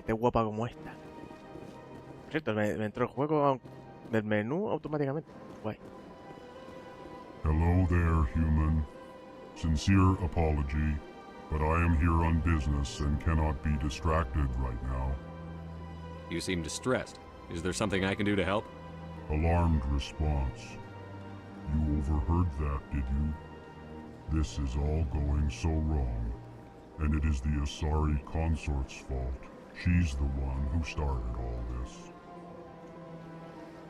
esté guapa como esta. Por cierto, me entró el juego del menú automáticamente. Guay. Hello there, human. Sincere apology, but I am here on business and cannot be distracted right now. You seem distressed. Is there something I can do to help? Alarmed response. You overheard that, did you? This is all going so wrong, and it is the Asari consort's fault. She's the one who started all this.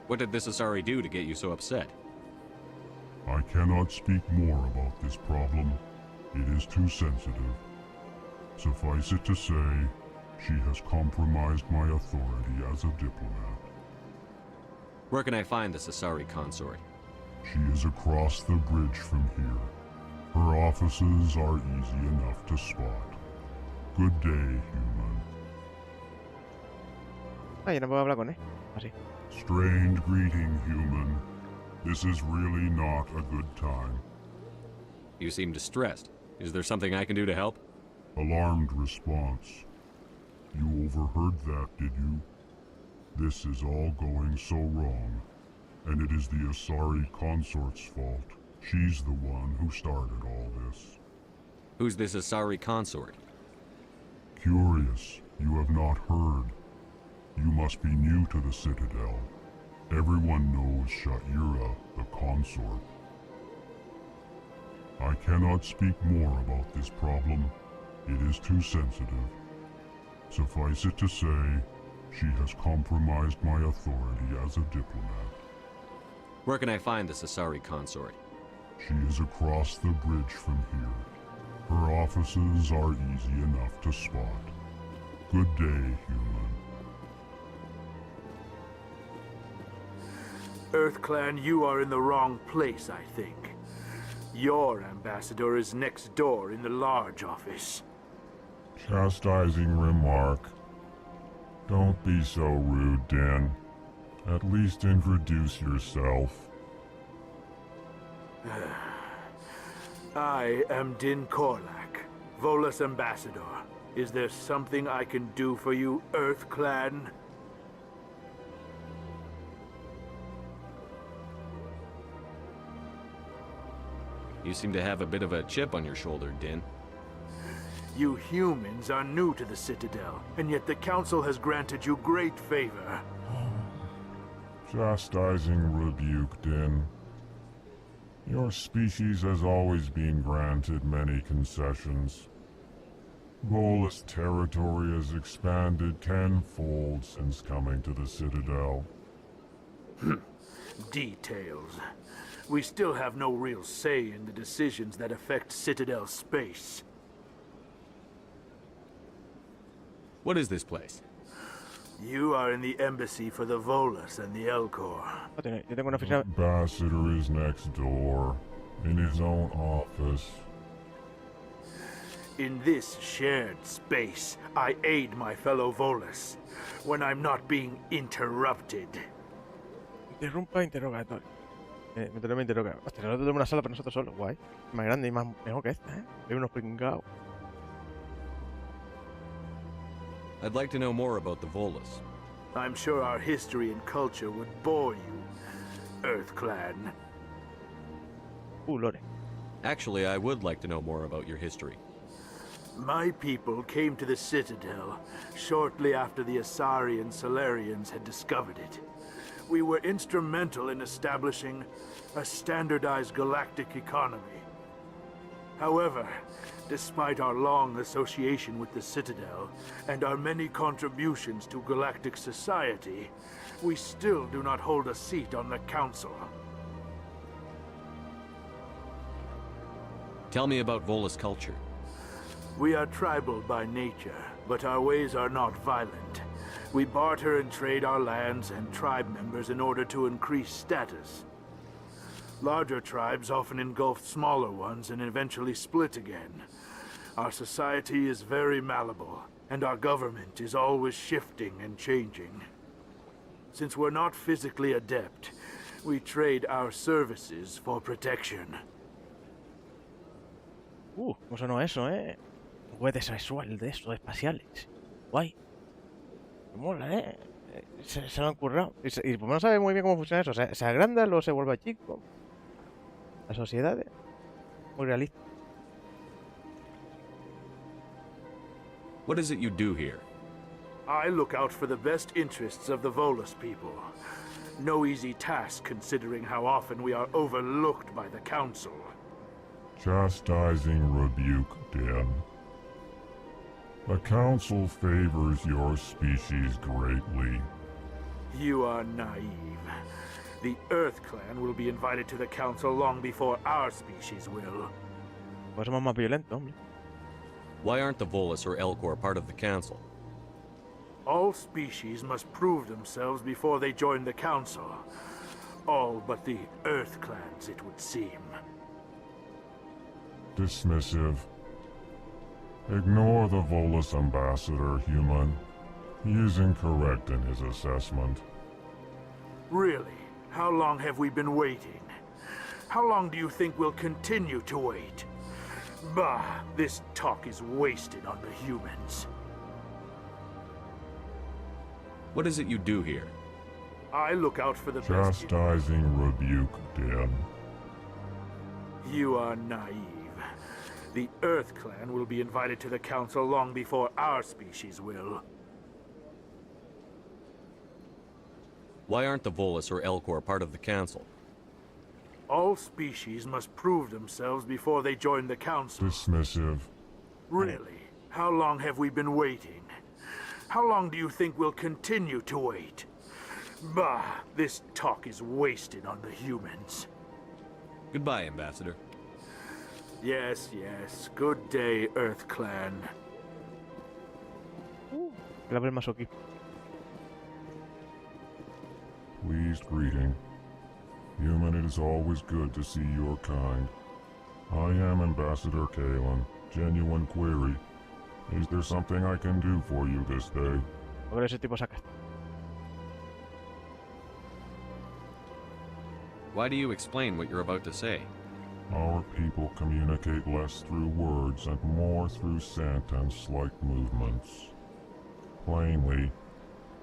What did this Asari do to get you so upset? I cannot speak more about this problem. It is too sensitive. Suffice it to say, she has compromised my authority as a diplomat. Where can I find this Asari consort? She is across the bridge from here. Her offices are easy enough to spot. Good day, human. Ah, ya no puedo hablar con él. Así. Strange greeting, human. This is really not a good time. You seem distressed. Is there something I can do to help? Alarmed response. You overheard that, did you? This is all going so wrong, and it is the Asari consort's fault. She's the one who started all this. Who's this Asari consort? Curious, you have not heard. You must be new to the Citadel. Everyone knows Sha'ira, the consort. I cannot speak more about this problem. It is too sensitive. Suffice it to say, she has compromised my authority as a diplomat. Where can I find this Asari consort? She is across the bridge from here. Her offices are easy enough to spot. Good day, human. EarthClan, you are in the wrong place, I think. Your ambassador is next door in the large office. Chastising remark. Don't be so rude, Din. At least introduce yourself. I am Din Korlak, Volus ambassador. Is there something I can do for you, EarthClan? You seem to have a bit of a chip on your shoulder, Din. You humans are new to the Citadel, and yet the Council has granted you great favor. Chastising rebuke, Din. Your species has always been granted many concessions. Volus territory has expanded tenfold since coming to the Citadel. Details. We still have no real say in the decisions that affect Citadel space. What is this place? You are in the embassy for the Volus and the Elcor. Yo tengo una oficina. Ambassador is next door, in his own office. In this shared space, I aid my fellow Volus when I'm not being interrupted. Interrumpa interrogatorio. Me interroga. Hostia, nosotros tenemos una sala para nosotros solos. Guay. Más grande y más mejor que esta, ¿eh? Hay unos pringados. I'd like to know more about the Volus. I'm sure our history and culture would bore you, EarthClan. Lore. Actually, I would like to know more about your history. My people came to the Citadel shortly after the Asari and Solarians had discovered it. We were instrumental in establishing a standardized galactic economy. However, despite our long association with the Citadel and our many contributions to galactic society, we still do not hold a seat on the Council. Tell me about Volus culture. We are tribal by nature, but our ways are not violent. We barter and trade our lands and tribe members in order to increase status. Larger tribes often engulf smaller ones and eventually split again. Our society is very malleable, and our government is always shifting and changing. Since we're not physically adept, we trade our services for protection. ¿Cómo sonó eso, eh? Juguete sexual de estos espaciales. Guay. Mola, se lo han currado. Y pues no sabe muy bien cómo funciona eso. Se agranda, luego se vuelve chico. Las sociedades. Muy realista. What is it you do here? I look out for the best interests of the Volus people. No easy task considering how often we are overlooked by the Council. Chastising rebuke, Den. The Council favors your species greatly. You are naive. The Earth Clan will be invited to the Council long before our species will. Pues somos más violentos, hombre. Why aren't the Volus or Elcor part of the Council? All species must prove themselves before they join the Council. All but the Earth Clans, it would seem. Dismissive. Ignore the Volus ambassador, human. He is incorrect in his assessment. Really? How long have we been waiting? How long do you think we'll continue to wait? Bah, this talk is wasted on the humans. What is it you do here? I look out for the best. Chastising rebuke, Den. You are naive. The Earth Clan will be invited to the Council long before our species will. Why aren't the Volus or Elcor part of the Council? All species must prove themselves before they join the Council. Dismissive. Really? How long have we been waiting? How long do you think we'll continue to wait? Bah, this talk is wasted on the humans. Goodbye, Ambassador. Yes, yes. Good day, Earth Clan. La ver masoquismo. Pleased greeting. Human, it is always good to see your kind. I am Ambassador Kalen. Genuine query. Is there something I can do for you this day? A ver ese tipo saca. Why do you explain what you're about to say? Our people communicate less through words and more through scent and slight movements. Plainly,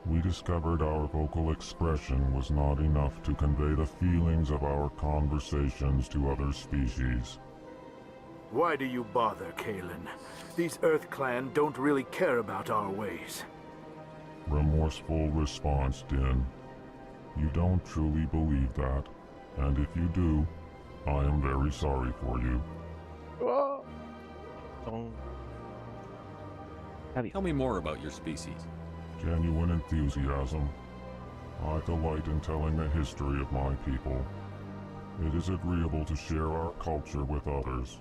we discovered our vocal expression was not enough to convey the feelings of our conversations to other species. Why do you bother, Kalen? These Earth Clan don't really care about our ways. Remorseful response, Din. You don't truly believe that, and if you do, I am very sorry for you. Tell me more about your species. Genuine enthusiasm. I delight in telling the history of my people. It is agreeable to share our culture with others.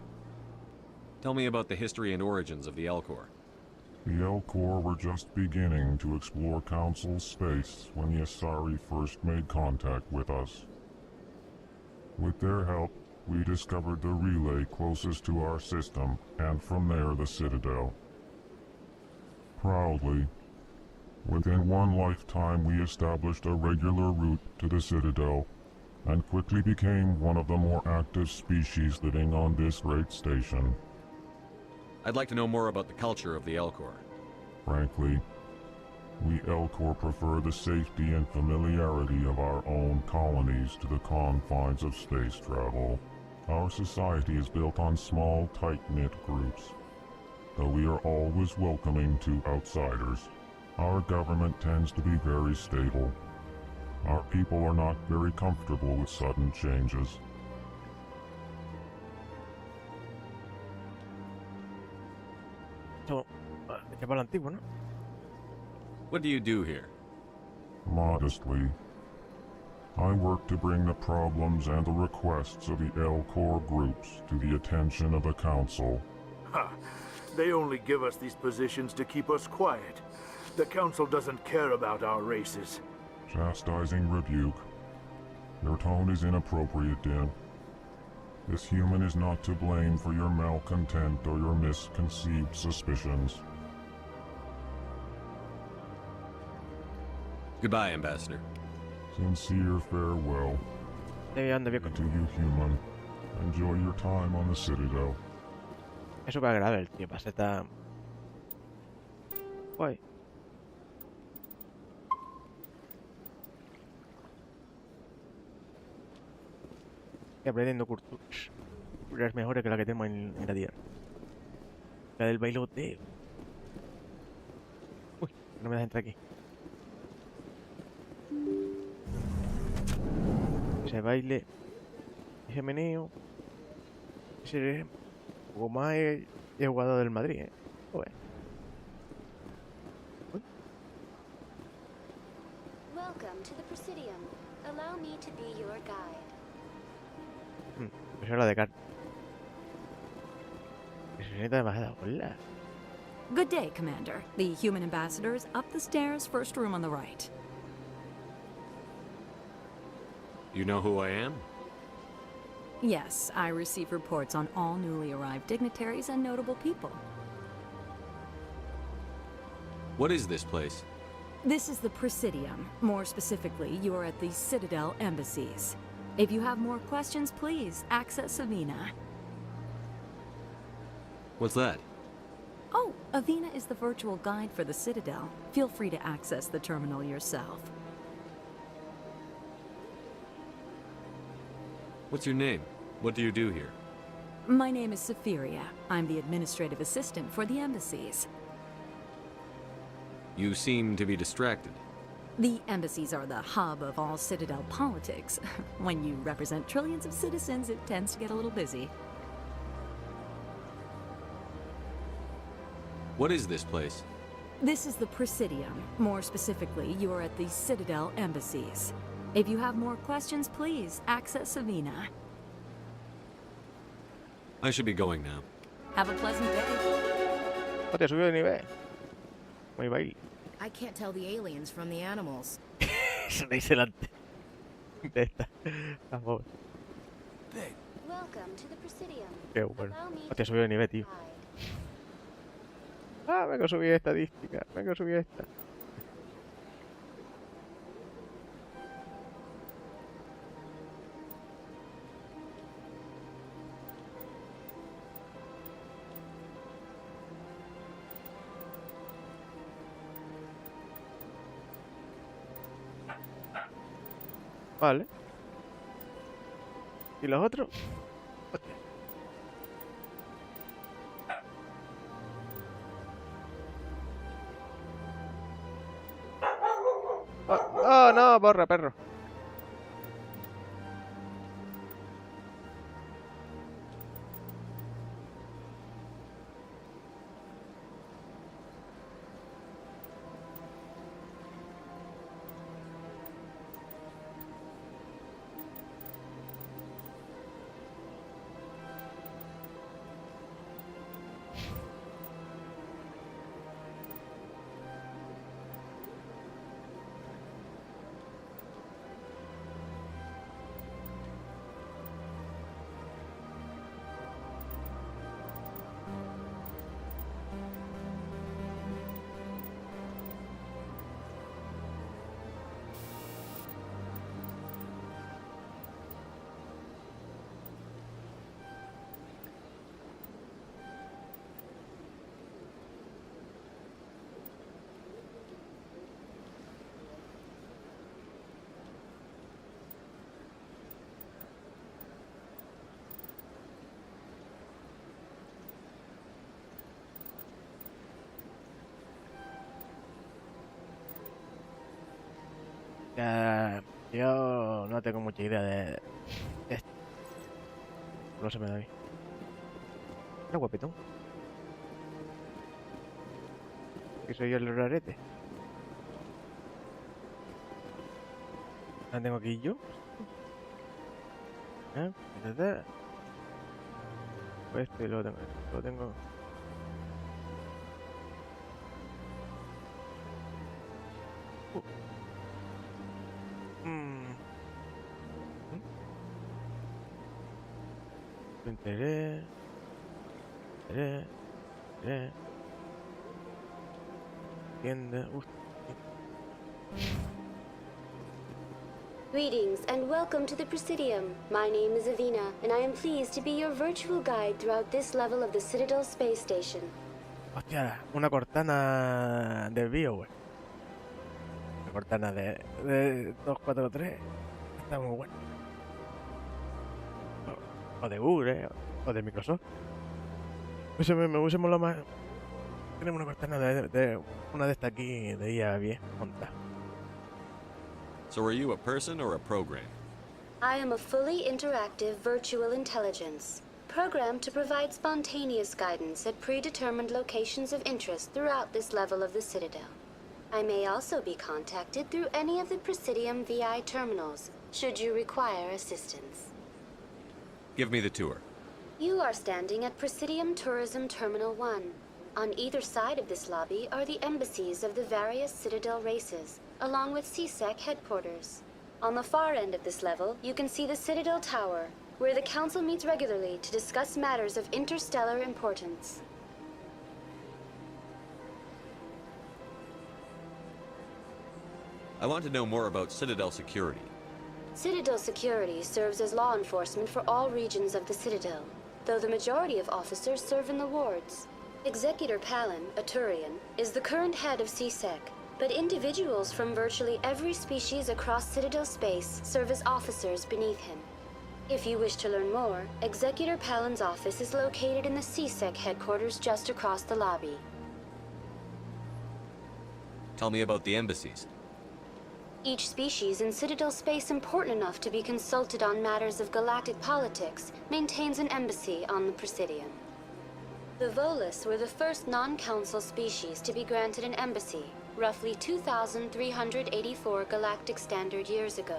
Tell me about the history and origins of the Elcor. The Elcor were just beginning to explore Council space when the Asari first made contact with us. With their help, we discovered the relay closest to our system, and from there the Citadel. Proudly, within one lifetime we established a regular route to the Citadel, and quickly became one of the more active species living on this great station. I'd like to know more about the culture of the Elcor. Frankly, we Elcor prefer the safety and familiarity of our own colonies to the confines of space travel. Our society is built on small, tight-knit groups. Though we are always welcoming to outsiders, our government tends to be very stable. Our people are not very comfortable with sudden changes. Esto, ya para lo antiguo, ¿no? What do you do here? Modestly, I work to bring the problems and the requests of the Elcor groups to the attention of the Council. Ha! They only give us these positions to keep us quiet. The Council doesn't care about our races. Chastising rebuke. Your tone is inappropriate, Din. This human is not to blame for your malcontent or your misconceived suspicions. Goodbye, Ambassador. Sincere farewell. Ande bien To you, human. Enjoy your time on the Citadel. Es súper agradable el tío, para ser tan... Guay. y aprendiendo culturas. Culturas mejores que la que tenemos en la Tierra. La del bailoteo. Uy, no me das entrar aquí. Ese baile, ese meneo, ese poco más es jugador del Madrid, ¿eh? Joder. Uy. Welcome to the Presidium. Allow me to be your guide. Pues era de carta. Eso se demasiado. Hola. Good day, Commander. The human ambassador is up the stairs, first room on the right. You know who I am? Yes, I receive reports on all newly arrived dignitaries and notable people. What is this place? This is the Presidium. More specifically, you are at the Citadel embassies. If you have more questions, please access Avina. What's that? Oh, Avina is the virtual guide for the Citadel. Feel free to access the terminal yourself. What's your name? What do you do here? My name is Safiria. I'm the administrative assistant for the embassies. You seem to be distracted. The embassies are the hub of all Citadel politics. When you represent trillions of citizens, it tends to get a little busy. What is this place? This is the Presidium. More specifically, you are at the Citadel embassies. If you have more questions, please access Avina. I should be going now. Have a pleasant day. Oh, te subió de nivel. Muy baile. I can't tell the aliens from the animals. Eso le hice delante. De esta. La pobre. Welcome to the Presidium. Qué bueno. Allow me Hostia, subió de nivel, tío. guide. Ah, vengo a subir estadística. Vengo a subir esta. Vale. ¿Y los otros? Hostia. Oh, no, borra, perro. Ya, yo no tengo mucha idea de esto. No se me da a mí. Era guapetón. Que soy yo el rarete. ¿La tengo aquí yo? ¿Eh? Pues esto y lo tengo. Lo tengo. Interés. Tienda. Greetings and welcome to the Presidium. My name is Avina, and I am pleased to be your virtual guide throughout this level of the Citadel Space Station. Hostia, una cortana de BioWare. Una cortana de 243. Está muy buena. O de Google, o de Microsoft. Pues me hubiese molado más. Tenemos una cortana de una de estas aquí de IA bien montada. So are you a person or a program? I am a fully interactive virtual intelligence, programmed to provide spontaneous guidance at predetermined locations of interest throughout this level of the Citadel. I may also be contacted through any of the Presidium VI terminals, should you require assistance. Give me the tour. You are standing at Presidium Tourism Terminal 1. On either side of this lobby are the embassies of the various Citadel races, along with CSEC headquarters. On the far end of this level, you can see the Citadel Tower, where the Council meets regularly to discuss matters of interstellar importance. I want to know more about Citadel security. Citadel security serves as law enforcement for all regions of the Citadel, though the majority of officers serve in the wards. Executor Palin, a Turian, is the current head of CSEC, but individuals from virtually every species across Citadel space serve as officers beneath him. If you wish to learn more, Executor Palin's office is located in the CSEC headquarters just across the lobby. Tell me about the embassies. Each species in Citadel space important enough to be consulted on matters of galactic politics maintains an embassy on the Presidium. The Volus were the first non-council species to be granted an embassy, roughly 2,384 galactic standard years ago.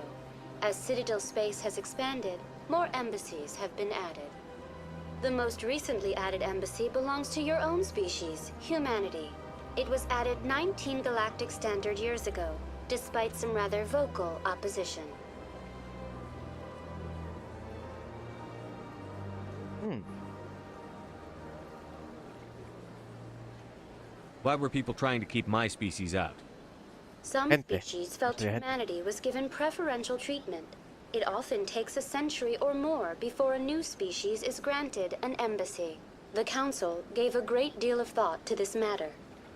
As Citadel space has expanded, more embassies have been added. The most recently added embassy belongs to your own species, humanity. It was added 19 galactic standard years ago, despite some rather vocal opposition. Why were people trying to keep my species out? Some Gente. species felt Gente. humanity was given preferential treatment. It often takes a century or more before a new species is granted an embassy. The Council gave a great deal of thought to this matter.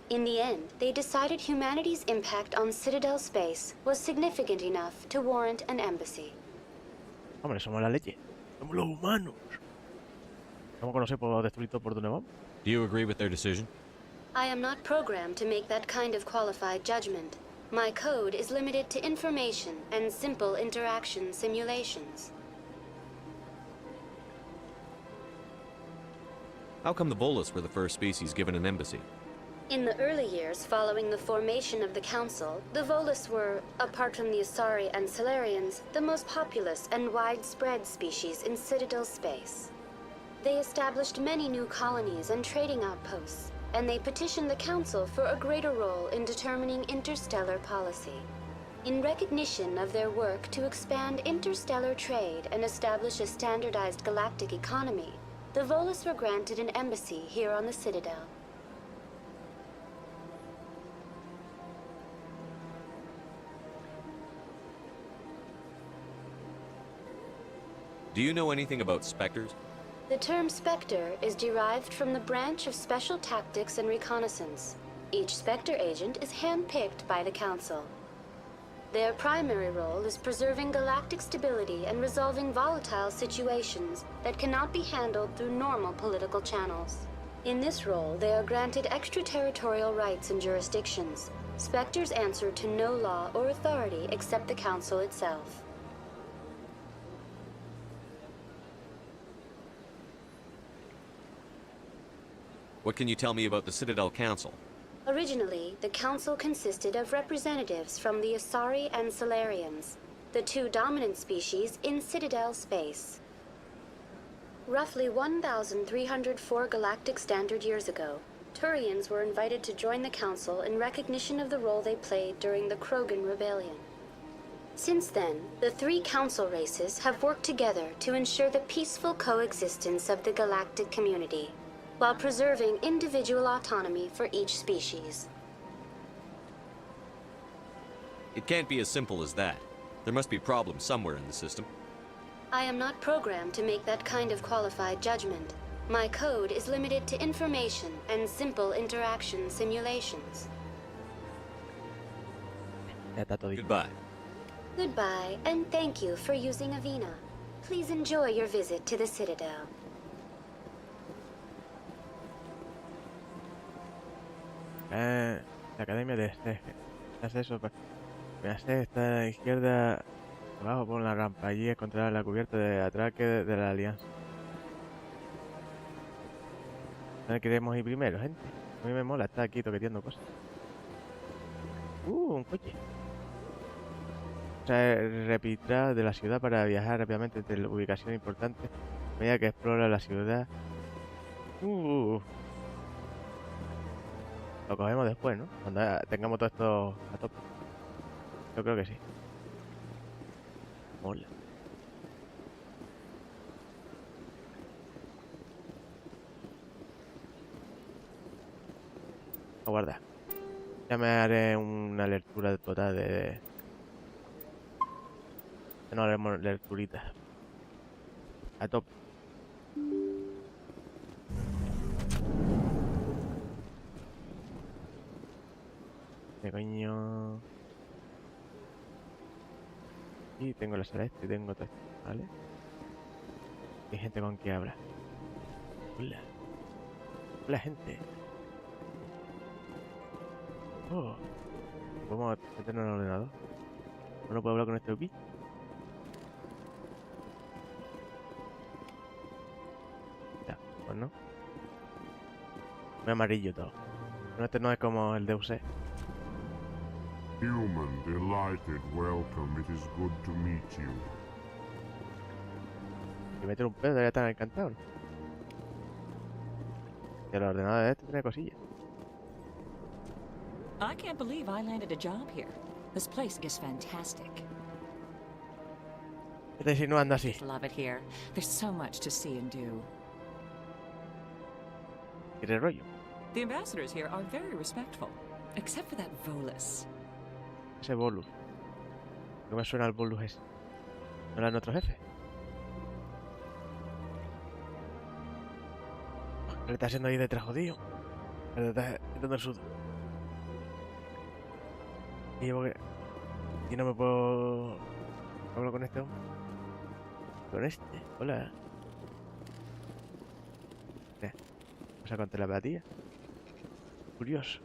In the end, they decided humanity's impact on Citadel space was significant enough to warrant an embassy. Hombre, somos la leche. Somos los humanos. ¿Cómo conocer por destruir todo por donde vamos? Do you agree with their decision? I am not programmed to make that kind of qualified judgment. My code is limited to information and simple interaction simulations. How come the Volus were the first species given an embassy? In the early years following the formation of the Council, the Volus were, apart from the Asari and Solarians, the most populous and widespread species in Citadel space. They established many new colonies and trading outposts, and they petitioned the Council for a greater role in determining interstellar policy. In recognition of their work to expand interstellar trade and establish a standardized galactic economy, the Volus were granted an embassy here on the Citadel. Do you know anything about specters? The term Spectre is derived from the branch of Special Tactics and Reconnaissance. Each Spectre agent is handpicked by the Council. Their primary role is preserving galactic stability and resolving volatile situations that cannot be handled through normal political channels. In this role, they are granted extraterritorial rights and jurisdictions. Spectres answer to no law or authority except the Council itself. What can you tell me about the Citadel Council? Originally, the Council consisted of representatives from the Asari and Solarians, the two dominant species in Citadel space. Roughly 1,304 galactic standard years ago, Turians were invited to join the Council in recognition of the role they played during the Krogan Rebellion. Since then, the three Council races have worked together to ensure the peaceful coexistence of the galactic community, while preserving individual autonomy for each species. It can't be as simple as that. There must be problems somewhere in the system. I am not programmed to make that kind of qualified judgment. My code is limited to information and simple interaction simulations. Ya está todo dicho. Goodbye. Goodbye, and thank you for using Avina. Please enjoy your visit to the Citadel. La academia de ESTE. Acceso. ESTE está a la izquierda. Abajo por la rampa. Allí encontrará la cubierta de atraque de la alianza. ¿Dónde queremos ir primero, gente? A mí me mola estar aquí toqueteando cosas. Un coche. O sea, repitra de la ciudad para viajar rápidamente entre ubicaciones importantes a medida que explora la ciudad. Lo cogemos después, ¿no? Cuando tengamos todo esto a tope. Yo creo que sí. Mola. Aguarda. Ya me haré una lectura total de... No haremos lecturitas. A tope. ¿Qué coño? Y tengo la sala y tengo todo esto, ¿vale? Hay gente con quien hablar. Hola. Hola, gente. Oh. ¿Podemos meternos en el ordenador? ¿No puedo hablar con este OP? Ya, pues no. Muy amarillo todo. Pero este no es como el de UC. Human, delighted, welcome. It is good to meet you. Si meter un pedo debería estar encantado, ¿no? Y el ordenador de este tiene cosillas. I can't believe I landed a job here. This place is fantastic. ¿Qué está insinuando así? Just love it here. There's so much to see and do. ¿Quiere rollo? The ambassadors here are very respectful, except for that Volus. Ese bolus. ¿Qué me suena el bolus ese? ¿No era nuestro jefe? ¿Qué le está haciendo ahí detrás, jodido? Le está quitando el sudor. Y llevo que... Y no me puedo... ¿Hablo con este hombre? Con este. Hola. Pasa con telepatía. Curioso.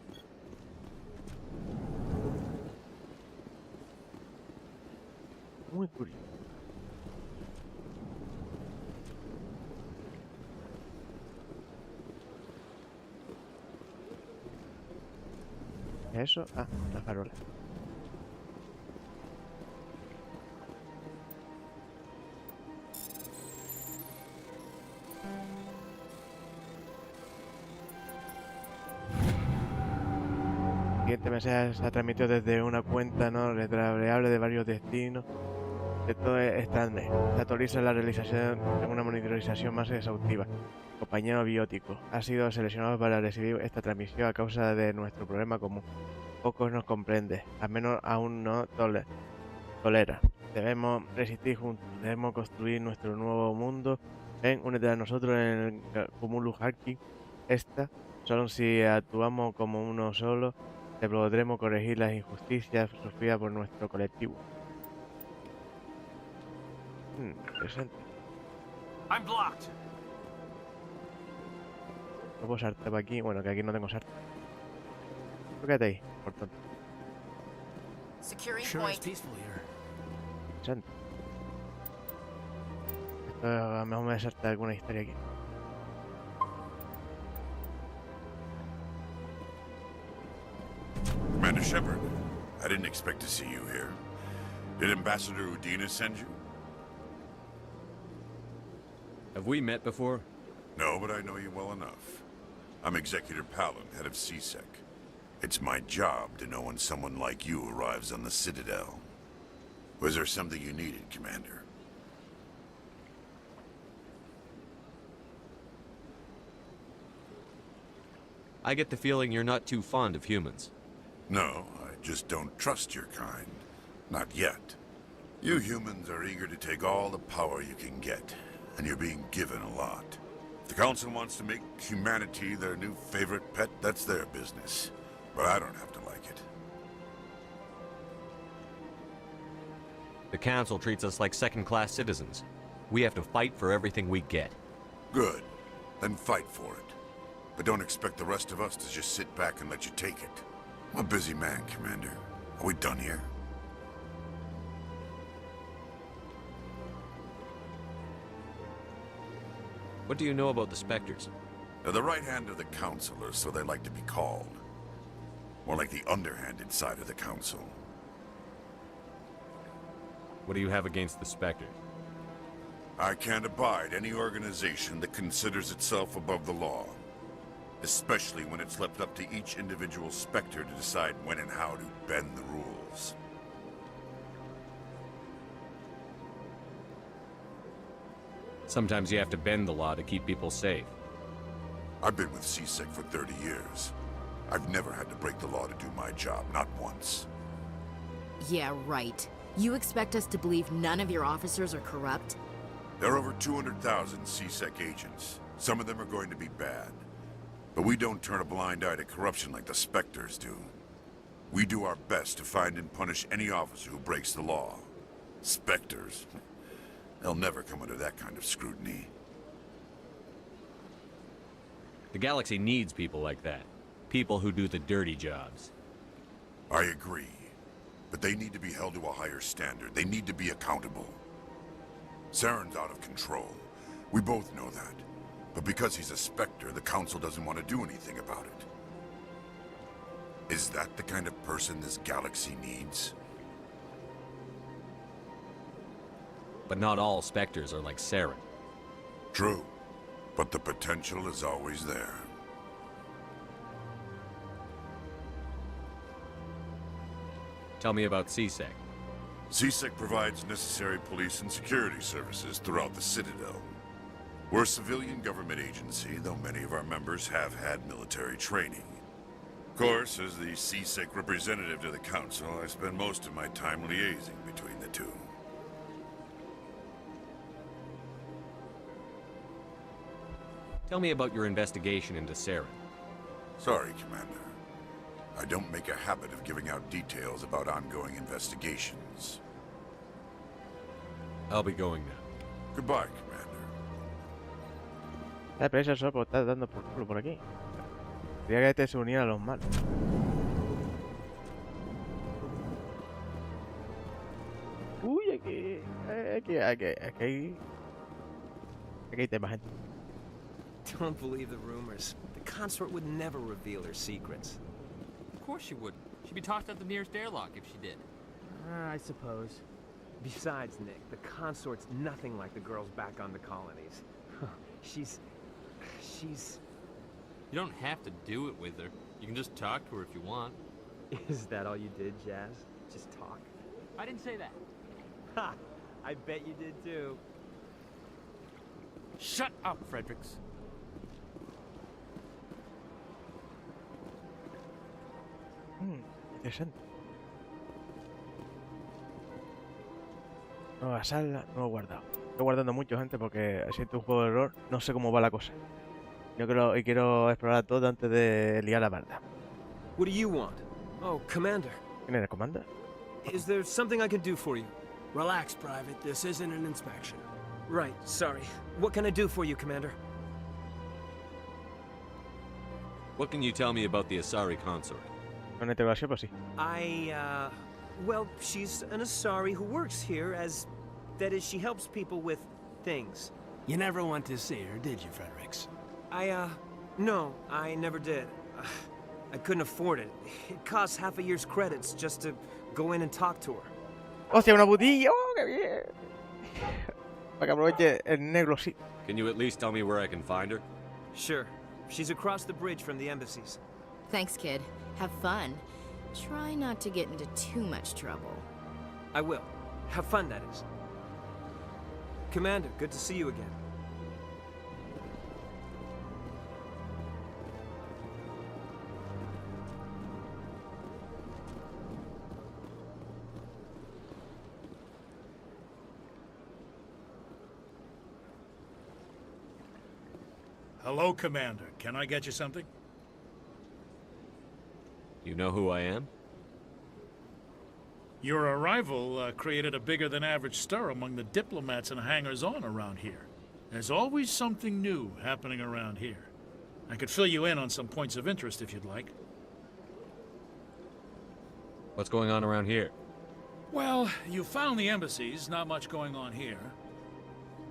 Muy curioso. ¿Qué es eso? Ah, la farola. El siguiente mensaje se ha transmitido desde una cuenta no rastreable de varios destinos. Esto es estándar. Se autoriza la realización de una monitorización más exhaustiva. Compañero biótico ha sido seleccionado para recibir esta transmisión a causa de nuestro problema común. Pocos nos comprenden, al menos aún no tolera. Debemos resistir juntos, debemos construir nuestro nuevo mundo. Ven, únete a nosotros en el cúmulo hacking. Solo si actuamos como uno solo, podremos corregir las injusticias sufridas por nuestro colectivo. Interesante. I'm blocked. No puedo saltar para aquí. Bueno, que aquí no tengo salto. Quédate ahí, por tonto. Securing Sure is point. peaceful here. Interesante. Esto a lo mejor me salta alguna historia aquí. Commander Shepard, I didn't expect to see you here. Did Ambassador Udina send you? Have we met before? No, but I know you well enough. I'm Executor Palin, head of CSEC. It's my job to know when someone like you arrives on the Citadel. Was there something you needed, Commander? I get the feeling you're not too fond of humans. No, I just don't trust your kind. Not yet. You humans are eager to take all the power you can get, and you're being given a lot. If the Council wants to make humanity their new favorite pet, that's their business. But I don't have to like it. The Council treats us like second-class citizens. We have to fight for everything we get. Good. Then fight for it. But don't expect the rest of us to just sit back and let you take it. I'm a busy man, Commander. Are we done here? What do you know about the Spectres? They're the right hand of the Council, or so they like to be called. More like the underhanded side of the Council. What do you have against the Spectres? I can't abide any organization that considers itself above the law. Especially when it's left up to each individual Spectre to decide when and how to bend the rules. Sometimes you have to bend the law to keep people safe. I've been with CSEC for 30 years. I've never had to break the law to do my job, not once. Yeah, right. You expect us to believe none of your officers are corrupt? There are over 200,000 CSEC agents. Some of them are going to be bad. But we don't turn a blind eye to corruption like the Spectres do. We do our best to find and punish any officer who breaks the law. Spectres. They'll never come under that kind of scrutiny. The galaxy needs people like that. People who do the dirty jobs. I agree. But they need to be held to a higher standard. They need to be accountable. Saren's out of control. We both know that. But because he's a Spectre, the Council doesn't want to do anything about it. Is that the kind of person this galaxy needs? But not all Spectres are like Saren. True. But the potential is always there. Tell me about CSEC. CSEC provides necessary police and security services throughout the Citadel. We're a civilian government agency, though many of our members have had military training. Of course, as the CSEC representative to the Council, I spend most of my time liaising between the two. Tell me about your investigation into Saren. Sorry, Commander. I don't make a habit of giving out details about ongoing investigations. I'll be going now. Goodbye, Commander. La presa solo por estar dando por culo por aquí. Quería que este se uniera a los malos. Uy, aquí hay temas, gente. Don't believe the rumors. The consort would never reveal her secrets. Of course she wouldn't. She'd be tossed out the nearest airlock if she did. I suppose. Besides, Nick, the consort's nothing like the girls back on the colonies. She's... You don't have to do it with her. You can just talk to her if you want. Is that all you did, Jazz? Just talk? I didn't say that. Ha! I bet you did too. Shut up, Fredericks. Interesante. Nueva sala, nuevo guardado. Estoy guardando mucho, gente, porque siento un juego de error. No sé cómo va la cosa. Yo quiero explorar todo antes de liar la barda. What do you want? Oh, Commander. ¿Quién era el comandante? Is there something I can do for you? Relax, Private. This isn't an inspection. Right, sorry. What can I do for you, Commander? What can you tell me about the Asari consort? Una integración, pues sí. Well, she's an Asari who works here as... That is, she helps people with things. You never went to see her, did you, Fredericks? No, I never did. I couldn't afford it. It costs half a year's credits just to go in and talk to her. ¡Hostia, una budilla! ¡Oh, qué bien! Para que aproveche el negro, sí. Can you at least tell me where I can find her? Sure. She's across the bridge from the embassies. Thanks, kid. Have fun. Try not to get into too much trouble. I will. Have fun, that is. Commander, good to see you again. Hello, Commander. Can I get you something? You know who I am? Your arrival created a bigger than average stir among the diplomats and hangers-on around here. There's always something new happening around here. I could fill you in on some points of interest if you'd like. What's going on around here? Well, you found the embassies, not much going on here.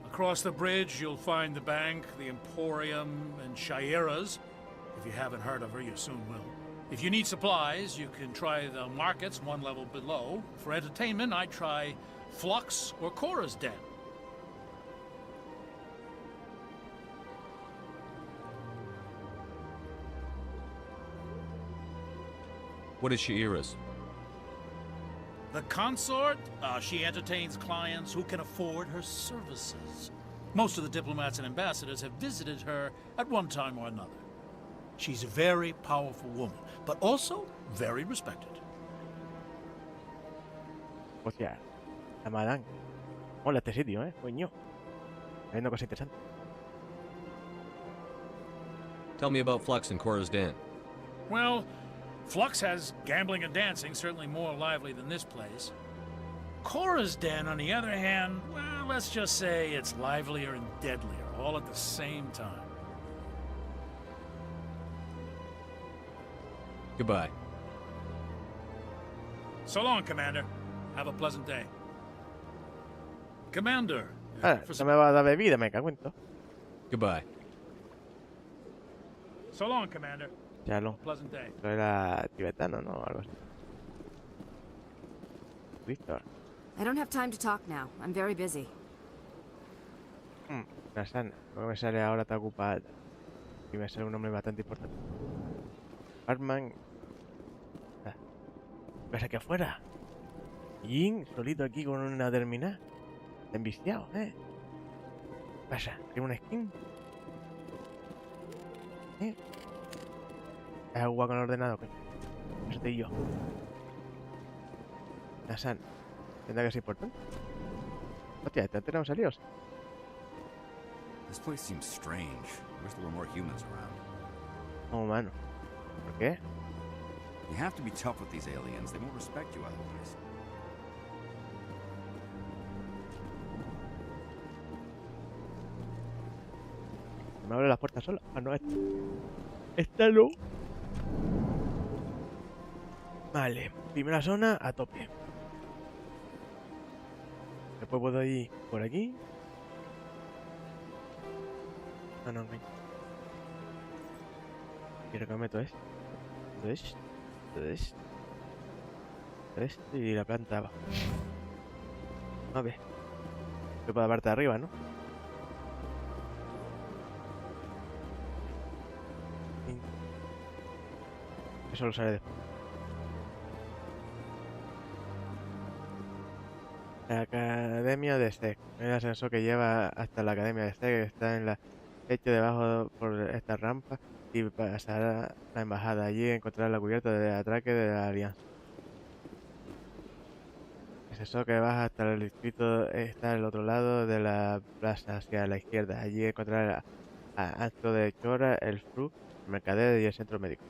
Across the bridge, you'll find the bank, the Emporium, and Shaira's. If you haven't heard of her, you soon will. If you need supplies, you can try the markets one level below. For entertainment, I'd try Flux or Cora's Den. What is Shaira's? The consort, she entertains clients who can afford her services. Most of the diplomats and ambassadors have visited her at one time or another. She's a very powerful woman, but also very respected. Hostia, la madame. Hola, este sitio, coño. Viendo cosas interesantes. Tell me about Flux and Cora's Den. Well, Flux has gambling and dancing, certainly more lively than this place. Cora's Den, on the other hand, well, let's just say it's livelier and deadlier, all at the same time. Goodbye. So long, Commander. Have a pleasant day. Commander. No me va a dar bebida, me cago en todo. Goodbye. So long, Commander. Ya lo. Pleasant day. Esto era tibetano, ¿no? Algo así. Víctor. I don't have time to talk now. I'm very busy. Una sana. Lo que me sale ahora está ocupada. Y me sale un nombre bastante importante. Arman. ¿Ves aquí afuera? Jin, solito aquí con una terminal. Enviciado, Vaya, tiene una skin. Es agua con ordenado, coño. Eso te digo yo. Nasan. ¿Tendrá que ser importante? Hostia, ¿esta antena hemos salido? This place seems strange. Wish there were more humans around. Oh, mano. ¿Por qué? You have to be tough with these aliens. They won't respect you otherwise. ¿Me abre las puertas sola? Ah, no, esta no. Vale, primera zona a tope. Después puedo ir por aquí. Ah, no, no. Quiero que me meto esto. Esto y la planta abajo. A ver. Voy por la parte de arriba, ¿no? Eso lo sale después. La academia de ESTE. El ascensor que lleva hasta la academia de ESTE, que está en la techo debajo por esta rampa, y pasará a la embajada. Allí encontrará la cubierta de atraque de la alianza. El ascensor que baja hasta el distrito está al otro lado de la plaza, hacia la izquierda. Allí encontrará a Acto de Chora, el FRU, el mercader y el centro médico.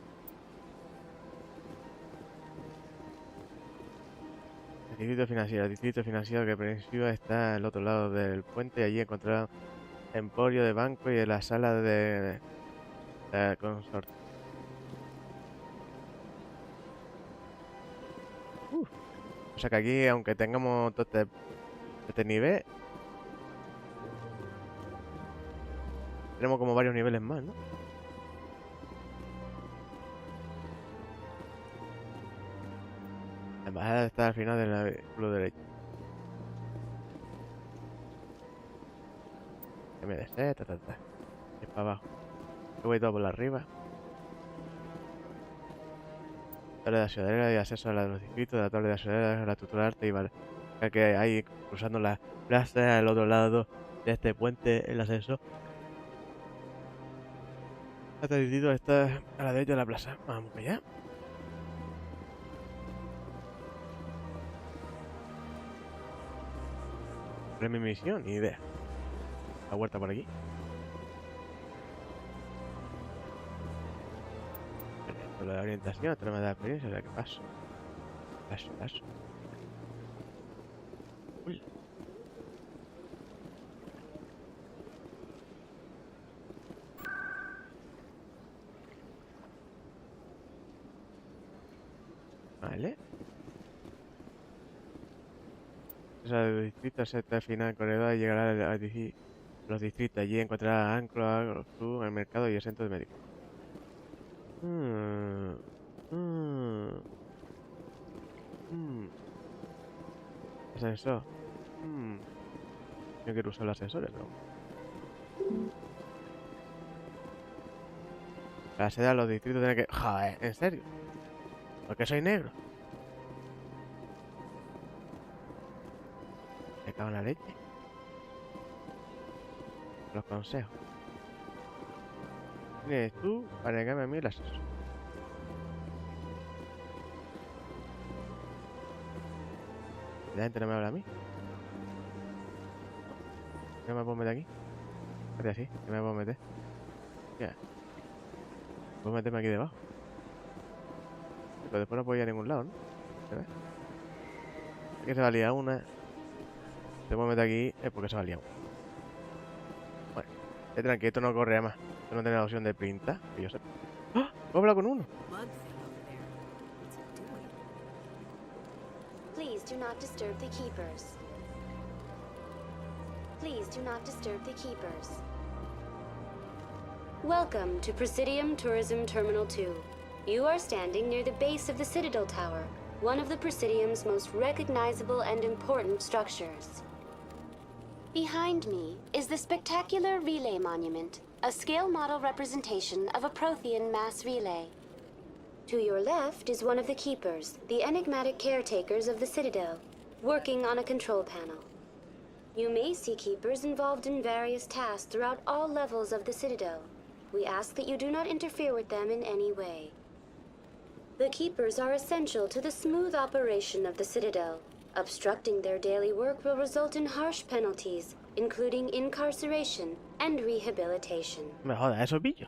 El distrito financiero que principio está al otro lado del puente y allí encontrará emporio de banco y la sala de consorte. O sea que aquí, aunque tengamos todo este nivel, tenemos como varios niveles más, ¿no? La embajada está al final del culo derecho. MDC, Es para abajo. Yo voy todo por la arriba. Torre de la ciudadela y acceso a los distritos de la torre de la ciudadela, la estructura de arte y vale. Ya que hay cruzando la plaza al otro lado de este puente el ascenso. Este distrito está a la derecha de la plaza. Vamos para allá. ¿Cuál es mi misión? Ni idea. La vuelta por aquí. Esto, la orientación, trama de experiencia, ¿qué paso? Paso. Vale. O sea, el distrito hasta el final del corredor y llegará a los distritos. Allí encontrará ancla, el mercado y el centro de médicos. Ascensor. Yo quiero usar los ascensores, pero... Para acceder a los distritos tiene que... Joder, ¿en serio? ¿Por qué soy negro? Me cago en la leche. Los consejos. ¿Quién eres tú para negarme a mí el acceso? La gente no me habla a mí. ¿No me puedo meter aquí? Vete así, que me puedo meter. Ya. Puedo meterme aquí debajo. Pero después no puedo ir a ningún lado, ¿no? ¿Se ve? Aquí se valía una. Te puedo meter aquí es porque se valía una. Bueno, tranquilo, esto no corre más. Esto no tiene la opción de printar, que yo sé. ¡Ah! ¿Puedo hablar con uno? Please do not disturb the keepers. Please do not disturb the keepers. Welcome to Presidium Tourism Terminal 2. You are standing near the base of the Citadel Tower, one of the Presidium's most recognizable and important structures. Behind me is the spectacular Relay Monument, a scale model representation of a Prothean mass relay. To your left is one of the keepers, the enigmatic caretakers of the Citadel, working on a control panel. You may see keepers involved in various tasks throughout all levels of the Citadel. We ask that you do not interfere with them in any way. The keepers are essential to the smooth operation of the Citadel. Obstructing their daily work will result in harsh penalties, including incarceration and rehabilitation. Me joda, eso pillo.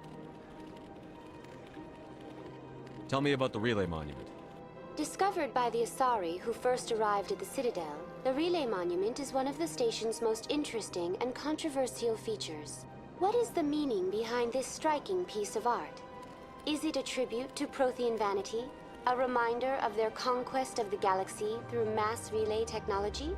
Tell me about the Relay Monument. Discovered by the Asari who first arrived at the Citadel, the Relay Monument is one of the station's most interesting and controversial features. What is the meaning behind this striking piece of art? Is it a tribute to Prothean vanity? A reminder of their conquest of the galaxy through mass relay technology?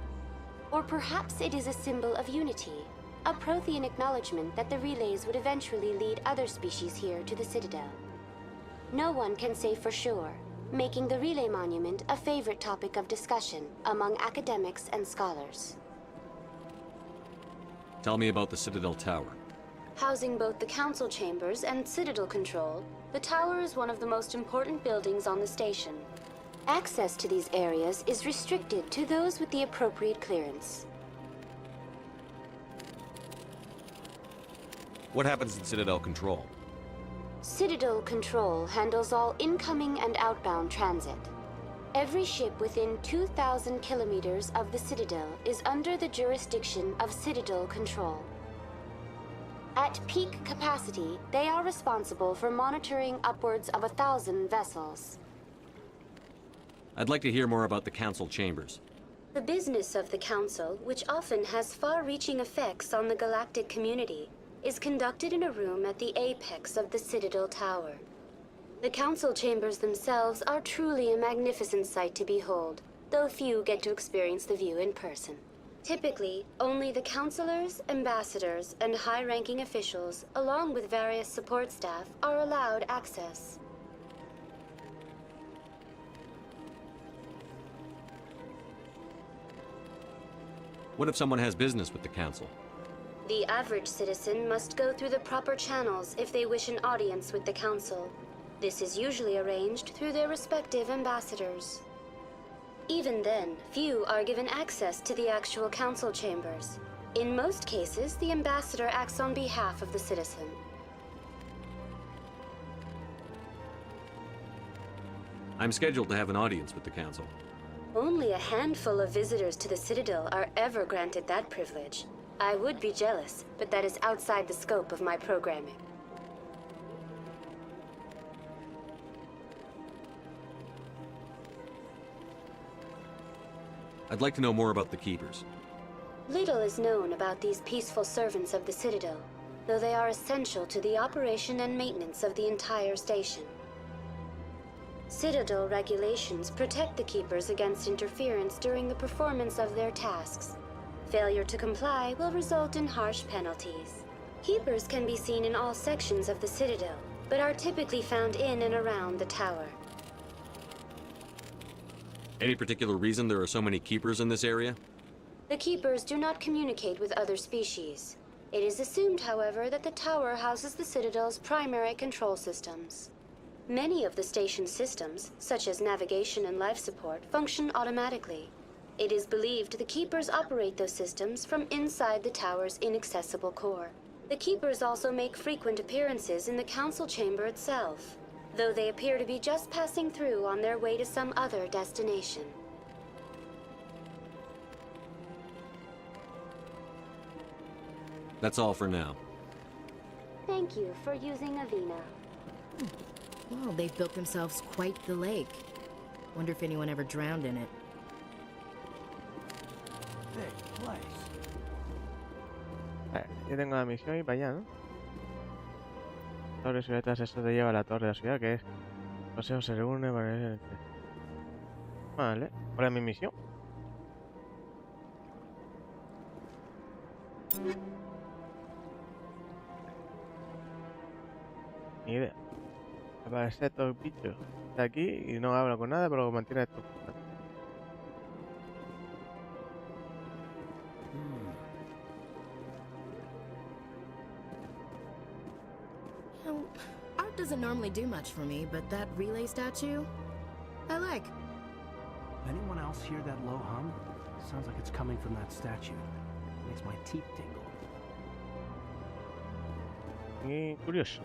Or perhaps it is a symbol of unity, a Prothean acknowledgement that the relays would eventually lead other species here to the Citadel. No one can say for sure, making the Relay Monument a favorite topic of discussion among academics and scholars. Tell me about the Citadel Tower. Housing both the council chambers and Citadel control, the tower is one of the most important buildings on the station. Access to these areas is restricted to those with the appropriate clearance. What happens in Citadel Control? Citadel Control handles all incoming and outbound transit. Every ship within 2,000 kilometers of the Citadel is under the jurisdiction of Citadel Control. At peak capacity, they are responsible for monitoring upwards of 1,000 vessels. I'd like to hear more about the Council Chambers. The business of the Council, which often has far-reaching effects on the galactic community, is conducted in a room at the apex of the Citadel Tower. The Council Chambers themselves are truly a magnificent sight to behold, though few get to experience the view in person. Typically, only the councilors, ambassadors, and high-ranking officials, along with various support staff, are allowed access. What if someone has business with the Council? The average citizen must go through the proper channels if they wish an audience with the Council. This is usually arranged through their respective ambassadors. Even then, few are given access to the actual council chambers. In most cases, the ambassador acts on behalf of the citizen. I'm scheduled to have an audience with the Council. Only a handful of visitors to the Citadel are ever granted that privilege. I would be jealous, but that is outside the scope of my programming. I'd like to know more about the Keepers. Little is known about these peaceful servants of the Citadel, though they are essential to the operation and maintenance of the entire station. Citadel regulations protect the Keepers against interference during the performance of their tasks. Failure to comply will result in harsh penalties. Keepers can be seen in all sections of the Citadel, but are typically found in and around the tower. Any particular reason there are so many keepers in this area? The Keepers do not communicate with other species. It is assumed, however, that the tower houses the Citadel's primary control systems. Many of the station's systems, such as navigation and life support, function automatically. It is believed the Keepers operate those systems from inside the tower's inaccessible core. The Keepers also make frequent appearances in the council chamber itself, though they appear to be just passing through on their way to some other destination. That's all for now. Thank you for using Avina. Well, they've built themselves quite the lake. Wonder if anyone ever drowned in it. Big place. Yo tengo la misión y para allá, ¿no? Torre ciudad, eso te lleva a la torre de la ciudad, que es... El consejo se reúne para el... Vale, ¿cuál es mi misión? Ni idea. Aparece estos bichos de aquí y no habla con nada, pero mantiene esto. Art doesn't normally do much for me, but that relay statue, I like. Anyone else hear that low hum? Sounds like it's coming from that statue. Makes my teeth tingle. Y curioso.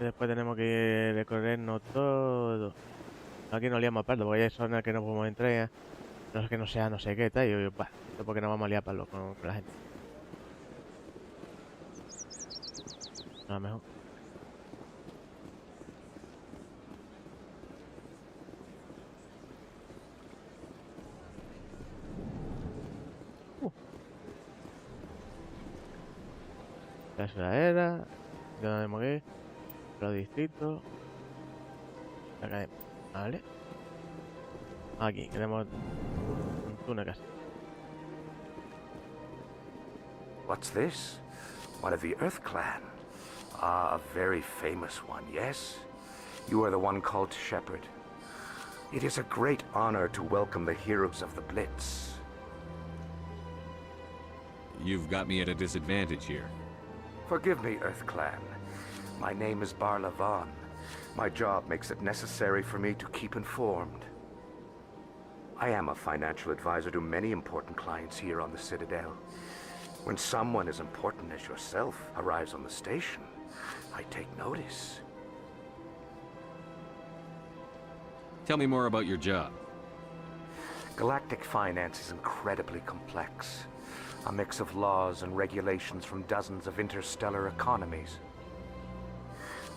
Y después tenemos que recorrernos todo. Aquí nos liamos a pardo, porque hay zonas que no podemos entrar. No es que no sea no sé qué tal. Y yo, bah, porque nos vamos a liar pardo con la gente. A lo mejor. La ciudadela, donde tenemos que ir, los distritos, la academia, vale. Aquí tenemos un túnel casi. What's this? One of the Earth Clan. Ah, a very famous one, yes? You are the one called Shepard. It is a great honor to welcome the heroes of the Blitz. You've got me at a disadvantage here. Forgive me, Earth Clan. My name is Barla Vaughn. My job makes it necessary for me to keep informed. I am a financial advisor to many important clients here on the Citadel. When someone as important as yourself arrives on the station, I take notice. Tell me more about your job. Galactic finance is incredibly complex. A mix of laws and regulations from dozens of interstellar economies.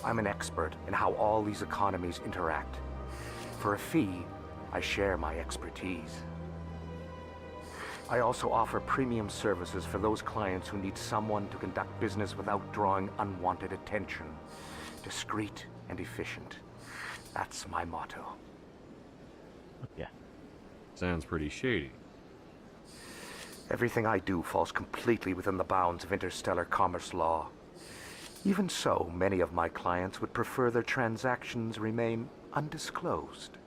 I'm an expert in how all these economies interact. For a fee, I share my expertise. I also offer premium services for those clients who need someone to conduct business without drawing unwanted attention. Discreet and efficient. That's my motto. Yeah. Sounds pretty shady. Everything I do falls completely within the bounds of interstellar commerce law. Even so, many of my clients would prefer their transactions remain undisclosed.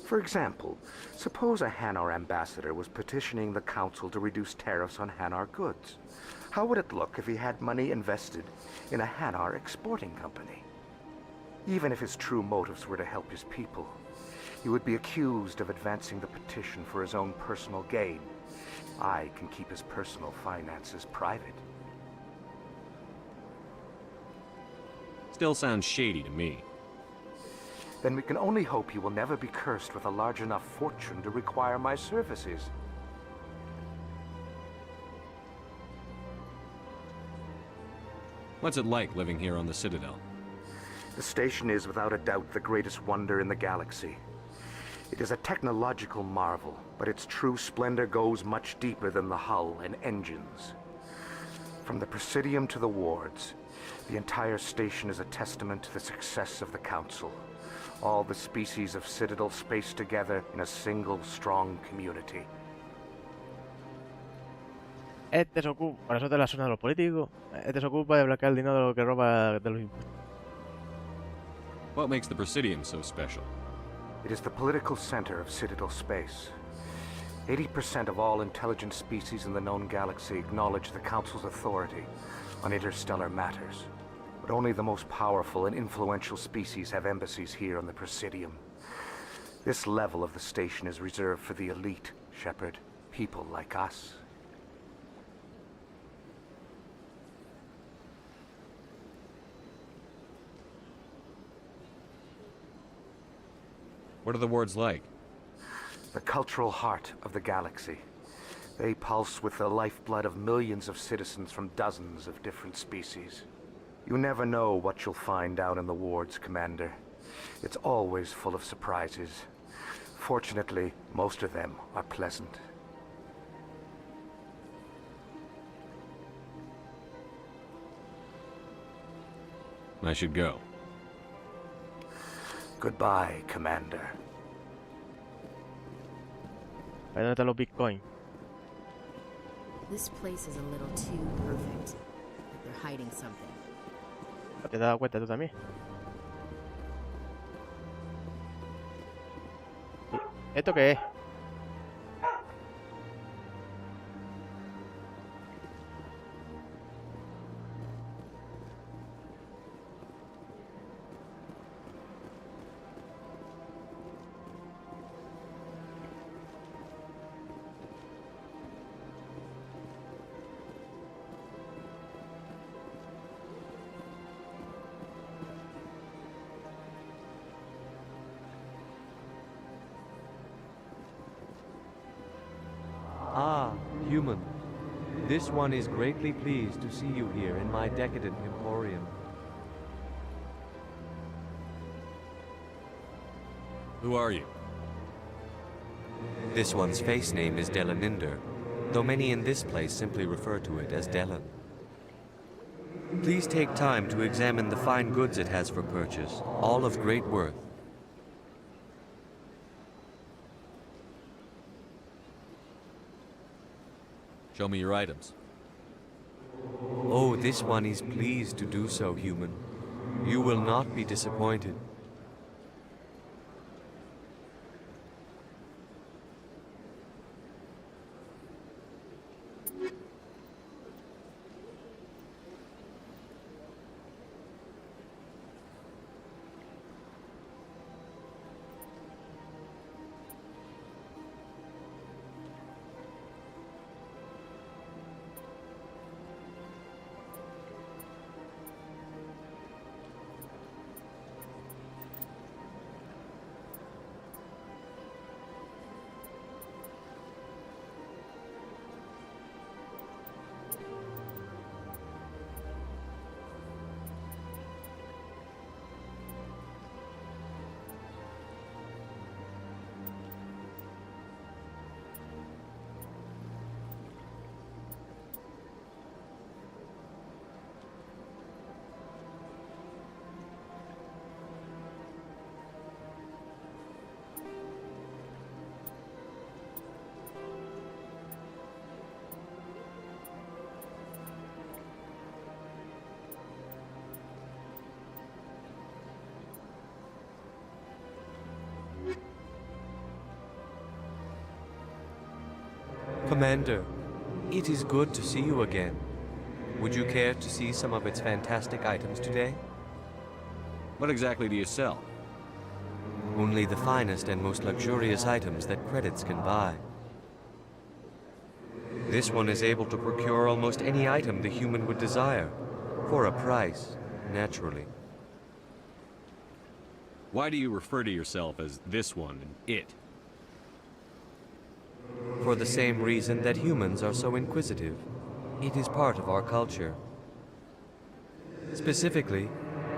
For example, suppose a Hanar ambassador was petitioning the council to reduce tariffs on Hanar goods. How would it look if he had money invested in a Hanar exporting company? Even if his true motives were to help his people, he would be accused of advancing the petition for his own personal gain. I can keep his personal finances private. Still sounds shady to me. Then we can only hope he will never be cursed with a large enough fortune to require my services. What's it like living here on the Citadel? The station is without a doubt the greatest wonder in the galaxy. It is a technological marvel, but its true splendor goes much deeper than the hull and engines. From the Presidium to the wards, the entire station is a testament to the success of the Council. All the species of Citadel spaced together in a single strong community. Este se ocupa, para eso de la zona de los políticos, este se ocupa de blanquear el dinero de lo que roba de los impuestos. What makes the Presidium so special? It is the political center of Citadel space. 80% of all intelligent species in the known galaxy acknowledge the Council's authority on interstellar matters. But only the most powerful and influential species have embassies here on the Presidium. This level of the station is reserved for the elite, Shepard. People like us. What are the wards like? The cultural heart of the galaxy. They pulse with the lifeblood of millions of citizens from dozens of different species. You never know what you'll find down in the wards, Commander. It's always full of surprises. Fortunately, most of them are pleasant. I should go. Goodbye, Commander. Ahí donde están los bitcoins. This place is a little too perfect. Like they're hiding something. ¿Te has dado cuenta tú también? ¿Esto qué es? Ah, human. This one is greatly pleased to see you here in my decadent emporium. Who are you? This one's face name is Delaninder, though many in this place simply refer to it as Delan. Please take time to examine the fine goods it has for purchase, all of great worth. Show me your items. Oh, this one is pleased to do so, human. You will not be disappointed. Commander, it is good to see you again. Would you care to see some of its fantastic items today? What exactly do you sell? Only the finest and most luxurious items that credits can buy. This one is able to procure almost any item the human would desire, for a price, naturally. Why do you refer to yourself as this one and it? For the same reason that humans are so inquisitive. It is part of our culture. Specifically,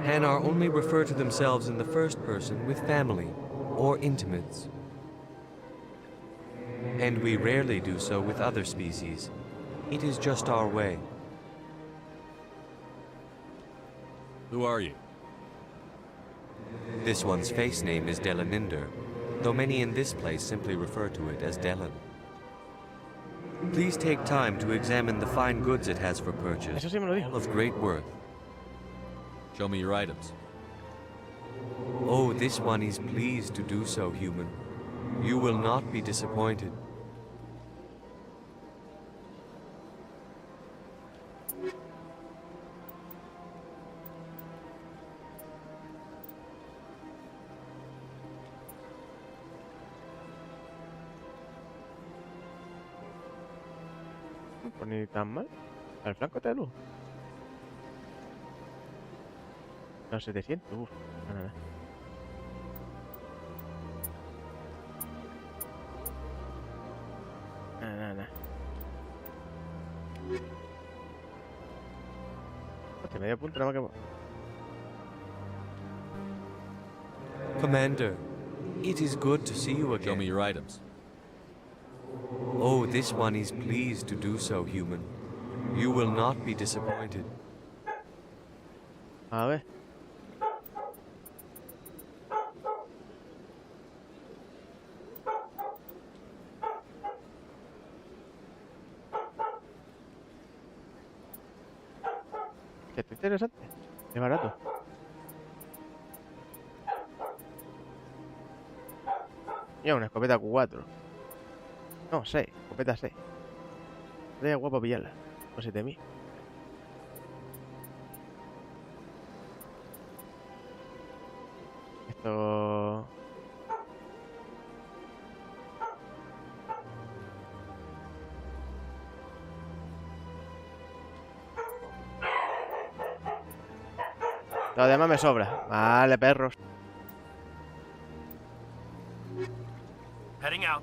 Hanar only refer to themselves in the first person with family or intimates. And we rarely do so with other species. It is just our way. Who are you? This one's face name is Delaninder, though many in this place simply refer to it as Delan. Please take time to examine the fine goods it has for purchase, Eso sí me lo dijo. all of great worth. Show me your items. Oh, this one is pleased to do so, human. You will not be disappointed. Pues ni tan mal. Al flanco de luz. No, 700. Uf, nada. Nada. Hostia, medio punto nada más que... Commander, it is good to see you again. Show me your items. Oh, this one is pleased to do so, human. You will not be disappointed. A ver. Esto es interesante. Es barato. Mira, una escopeta 4. No, 6. Escopeta 6. Sería guapo pillarla. Con 7000. Esto... Lo demás me sobra. Vale, perros. Heading out.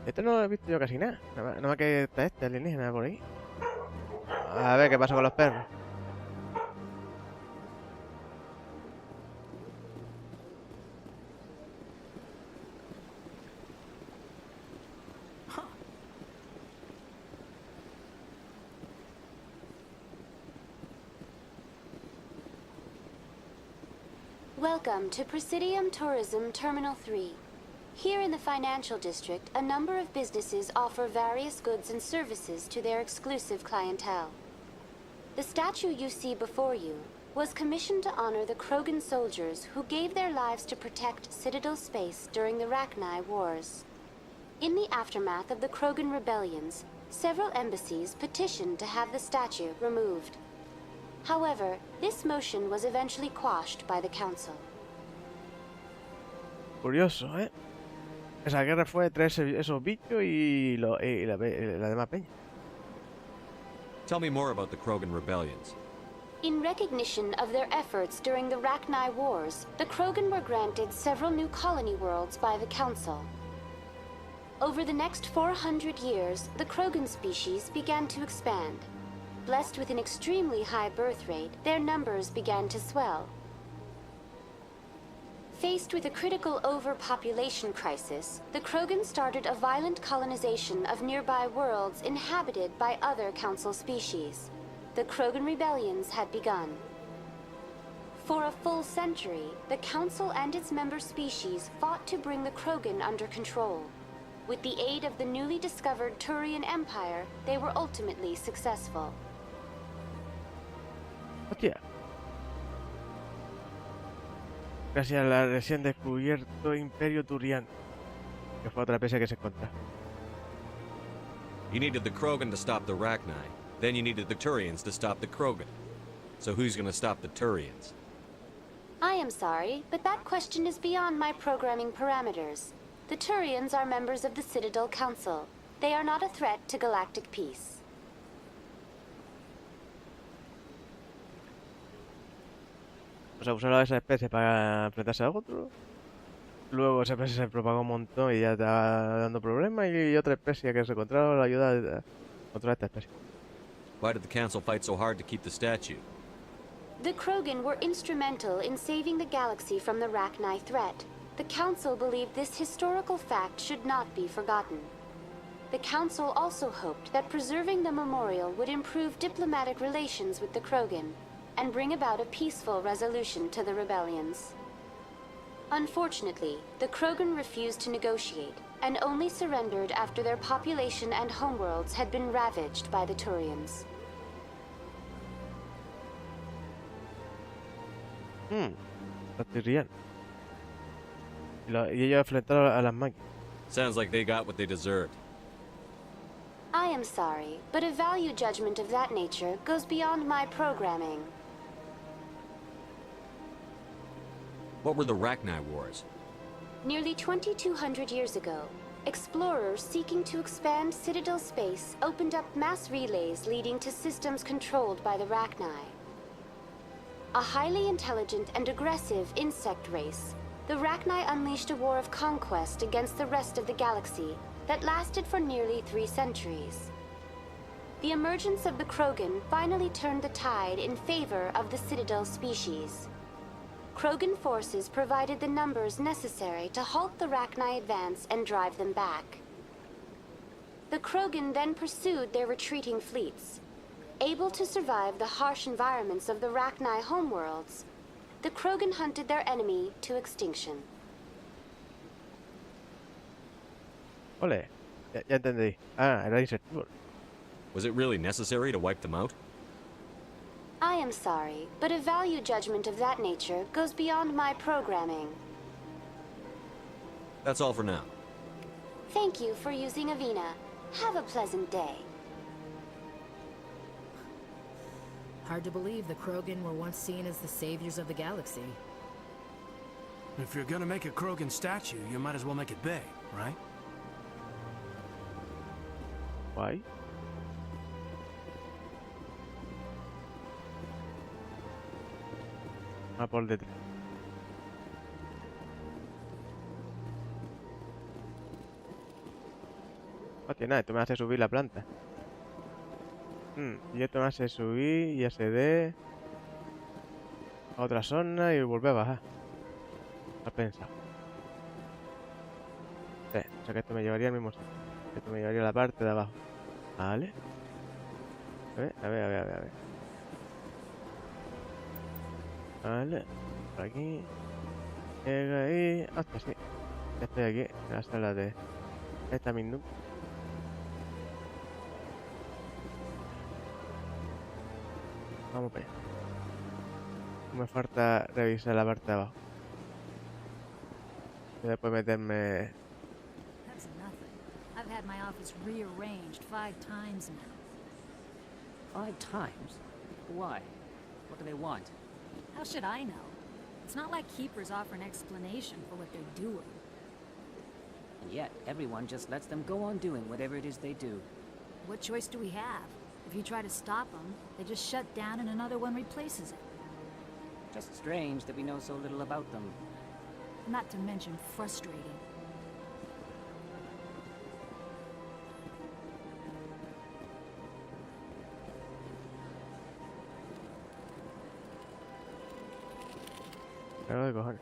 Esto no lo he visto yo casi nada. Nada más que está este alienígena por ahí. A ver qué pasa con los perros. Welcome to Presidium Tourism Terminal 3. Here in the financial district, a number of businesses offer various goods and services to their exclusive clientele. The statue you see before you was commissioned to honor the Krogan soldiers who gave their lives to protect Citadel space during the Rachni Wars. In the aftermath of the Krogan rebellions, several embassies petitioned to have the statue removed. However, this motion was eventually quashed by the Council. Curioso, ¿eh? Esa guerra fue entre esos bichos y la demás peña. Tell me more about the Krogan rebellions. In recognition of their efforts during the Rachni Wars, the Krogan were granted several new colony worlds by the Council. Over the next 400 years, the Krogan species began to expand. Blessed with an extremely high birth rate, their numbers began to swell. Faced with a critical overpopulation crisis, the Krogan started a violent colonization of nearby worlds inhabited by other Council species. The Krogan rebellions had begun. For a full century, the Council and its member species fought to bring the Krogan under control. With the aid of the newly discovered Turian Empire, they were ultimately successful. Hostia. Gracias a la recién descubierto Imperio Turiano, que fue otra especie que se encontró. You needed the Krogan to stop the Rachni. Then you needed the Turians to stop the Krogan. So who's gonna stop the Turians? I am sorry, but that question is beyond my programming parameters. The Turians are members of the Citadel Council. They are not a threat to galactic peace. O sea, usaron a esa especie para enfrentarse a otro. Luego esa especie se propagó un montón y ya estaba dando problemas. Y otra especie que se encontraba la ayuda de controlar esta especie. Why did the council fight so hard to keep the statue? The Krogan were instrumental in saving the galaxy from the Rachni threat. The Council believed this historical fact should not be forgotten. The Council also hoped that preserving the memorial would improve diplomatic relations with the Krogan and bring about a peaceful resolution to the rebellions. Unfortunately, the Krogan refused to negotiate and only surrendered after their population and homeworlds had been ravaged by the Turians. Y ellos enfrentaron a las máquinas. Sounds like they got what they deserved. I am sorry, but a value judgment of that nature goes beyond my programming. What were the Rachni Wars? Nearly 2,200 years ago, explorers seeking to expand Citadel space opened up mass relays leading to systems controlled by the Rachni. A highly intelligent and aggressive insect race, the Rachni unleashed a war of conquest against the rest of the galaxy that lasted for nearly 3 centuries. The emergence of the Krogan finally turned the tide in favor of the Citadel species. Krogan forces provided the numbers necessary to halt the Rachni advance and drive them back. The Krogan then pursued their retreating fleets. Able to survive the harsh environments of the Rachni homeworlds, the Krogan hunted their enemy to extinction. Ole, ya entendí. Ah, era insectívoro. Was it really necessary to wipe them out? I am sorry, but a value judgment of that nature goes beyond my programming. That's all for now. Thank you for using Avina. Have a pleasant day. Hard to believe the Krogan were once seen as the saviors of the galaxy. If you're gonna make a Krogan statue, you might as well make it big, right? Why? Ah, por detrás. Hostia, nada, esto me hace subir la planta. Y esto me hace subir y SD a otra zona y volver a bajar. ¿Has pensado? Sí, o sea que esto me llevaría al mismo sitio. Esto me llevaría a la parte de abajo. Vale. A ver. Vale. Por aquí. Llega ahí. Hostia, sí. Ya estoy aquí, en la sala de esta Mindu. Vamos para allá. Me falta revisar la parte de abajo. Y después meterme. That's nothing. I've had my office rearranged 5 times now. 5 times? Why? What do they want? How should I know? It's not like keepers offer an explanation for what they're doing. And yet, everyone just lets them go on doing whatever it is they do. What choice do we have? If you try to stop them, they just shut down and another one replaces it. Just strange that we know so little about them. Not to mention frustrating. Claro de cojones.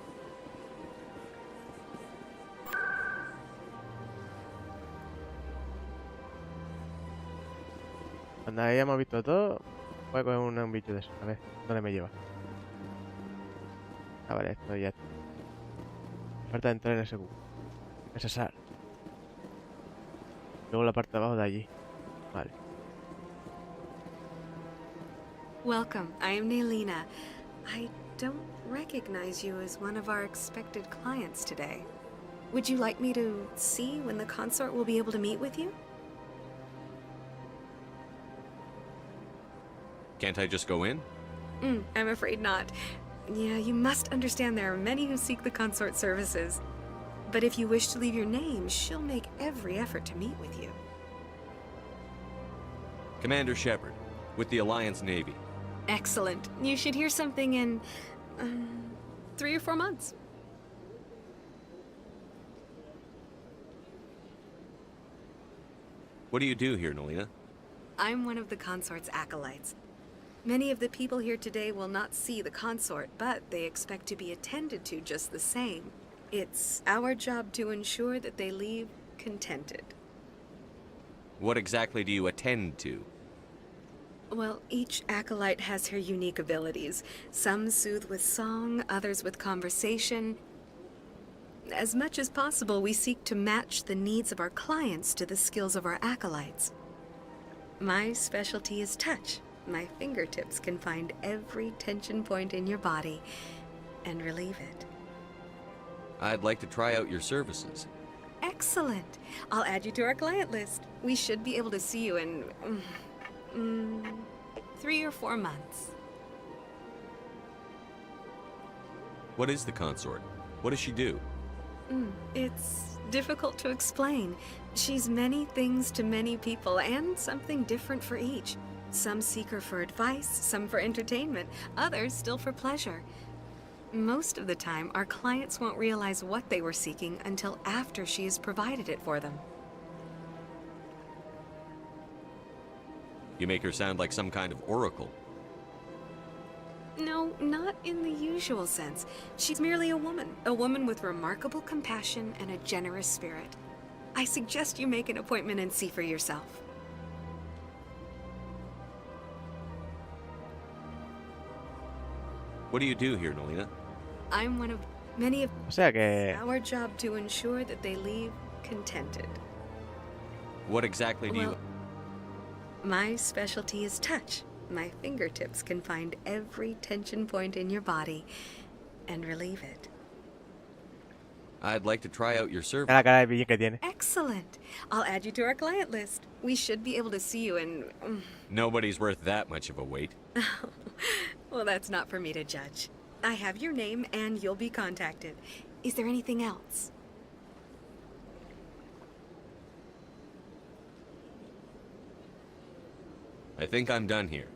Cuando hayamos visto todo, voy a coger un bicho de eso. A ver, ¿dónde me lleva? Ah, vale, esto ya. Falta entrar en ese cubo. Ese sal. Luego la parte de abajo de allí. Vale. Welcome. I am Nailina. I don't recognize you as one of our expected clients today. Would you like me to see when the consort will be able to meet with you? Can't I just go in? I'm afraid not. Yeah, you must understand there are many who seek the consort services. But if you wish to leave your name, she'll make every effort to meet with you. Commander Shepard, with the Alliance Navy. Excellent. You should hear something in 3 or 4 months. What do you do here, Nelina? I'm one of the consort's acolytes. Many of the people here today will not see the consort, but they expect to be attended to just the same. It's our job to ensure that they leave contented. What exactly do you attend to? Well, each acolyte has her unique abilities. Some soothe with song, others with conversation. As much as possible, we seek to match the needs of our clients to the skills of our acolytes. My specialty is touch. My fingertips can find every tension point in your body and relieve it. I'd like to try out your services. Excellent. I'll add you to our client list. We should be able to see you in 3 or 4 months. What is the consort? What does she do? It's difficult to explain. She's many things to many people, and something different for each. Some seek her for advice, some for entertainment, others still for pleasure. Most of the time, our clients won't realize what they were seeking until after she has provided it for them. You make her sound like some kind of oracle. No, not in the usual sense. She's merely a woman with remarkable compassion and a generous spirit. I suggest you make an appointment and see for yourself. What do you do here, Nelina? I'm one of many of O sea que... our job to ensure that they leave contented. What exactly do you... My specialty is touch. My fingertips can find every tension point in your body and relieve it. I'd like to try out your service. La cara de pillín que tiene. Excellent. I'll add you to our client list. We should be able to see you in... Nobody's worth that much of a wait. Well, that's not for me to judge. I have your name and you'll be contacted. Is there anything else? I think I'm done here.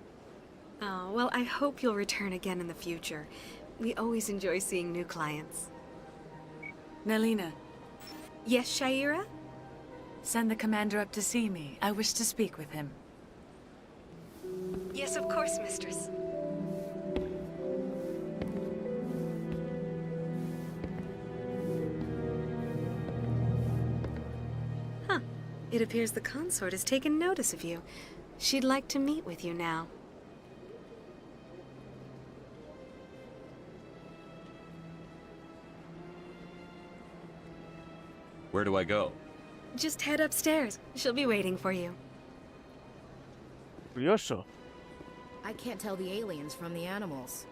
Oh, well, I hope you'll return again in the future. We always enjoy seeing new clients. Nelina. Yes, Shaira? Send the commander up to see me. I wish to speak with him. Yes, of course, mistress. Huh. It appears the consort has taken notice of you. She'd like to meet with you now. Where do I go? Just head upstairs. She'll be waiting for you. Curioso. I can't tell the aliens from the animals.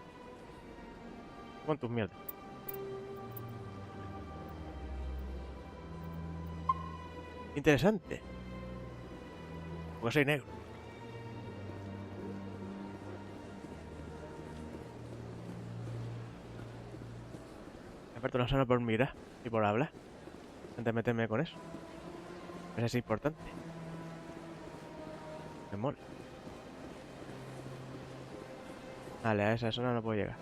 Con tus mierdas. Interesante. Porque soy negro. Aparte no solo por mirar y por hablar. Antes de meterme con eso. Eso es importante. Me mola. Vale, a esa zona no puedo llegar.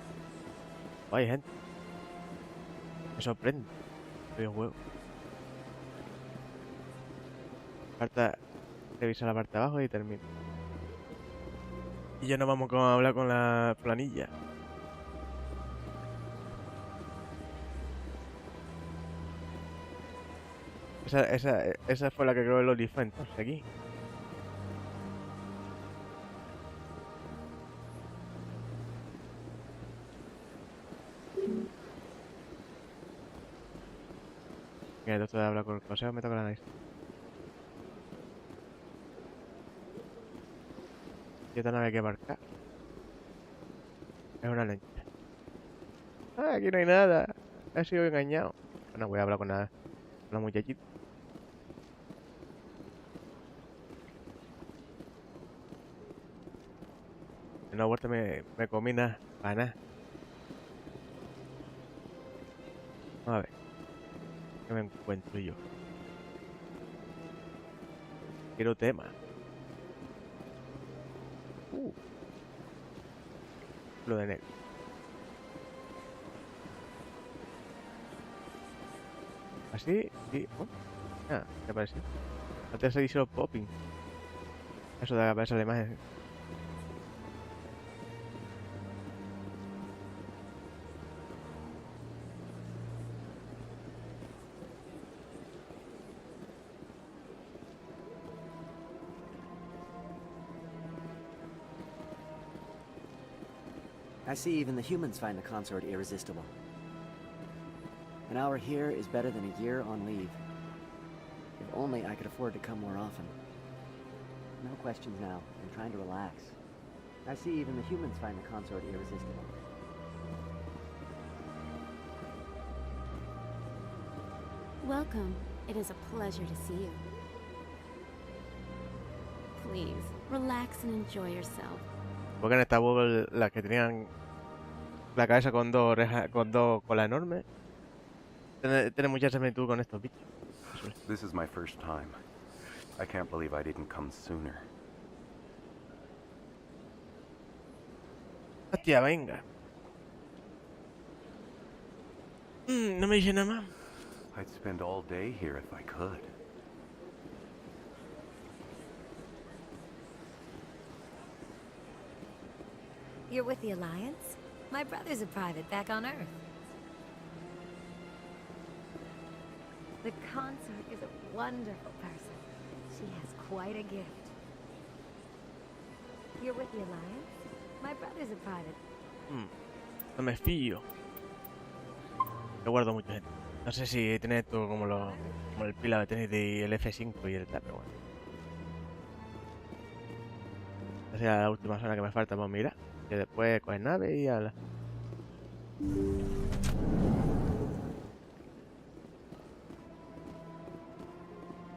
Oye, gente. Me sorprende. Soy un juego. Falta revisar la parte de abajo y termino. Y ya no vamos a hablar con la planilla. Esa fue la que creó el Olifa entonces aquí. Mira, esto de hablar con el consejo me toca la nariz. Y esta nave hay que aparcar. Es una lenta. Ah, aquí no hay nada. He sido engañado. Bueno, voy a hablar con la muchachita. En la vuelta me comí nada, para nada. A ver. ¿Qué me encuentro yo? Quiero tema. Lo de negro. Así, sí. Oh, ah, ¿qué parece? Antes se hizo popping. Eso de aparecer la imagen. I see even the humans find the consort irresistible. An hour here is better than a year on leave. If only I could afford to come more often. No questions now. I'm trying to relax. I see even the humans find the consort irresistible. Welcome. It is a pleasure to see you. Please, relax and enjoy yourself. Porque en esta Google, las que tenían la cabeza con dos orejas, con dos colas enormes, tiene mucha similitud con estos bichos. This is my first time. I can't believe I didn't come sooner. Hostia, venga. No me dice nada más. I'd spend all day here if I could. You're with the Alliance? My brother's a private back on Earth. The consort is a wonderful person. She has quite a gift. You're with the Alliance? My brother's a private. No me fío. Yo guardo mucha gente. No sé si tiene esto como el pila que tenéis del F5 y el tal, pero bueno. Esa es la última zona que me falta por mirar. Que después coger nave y ala.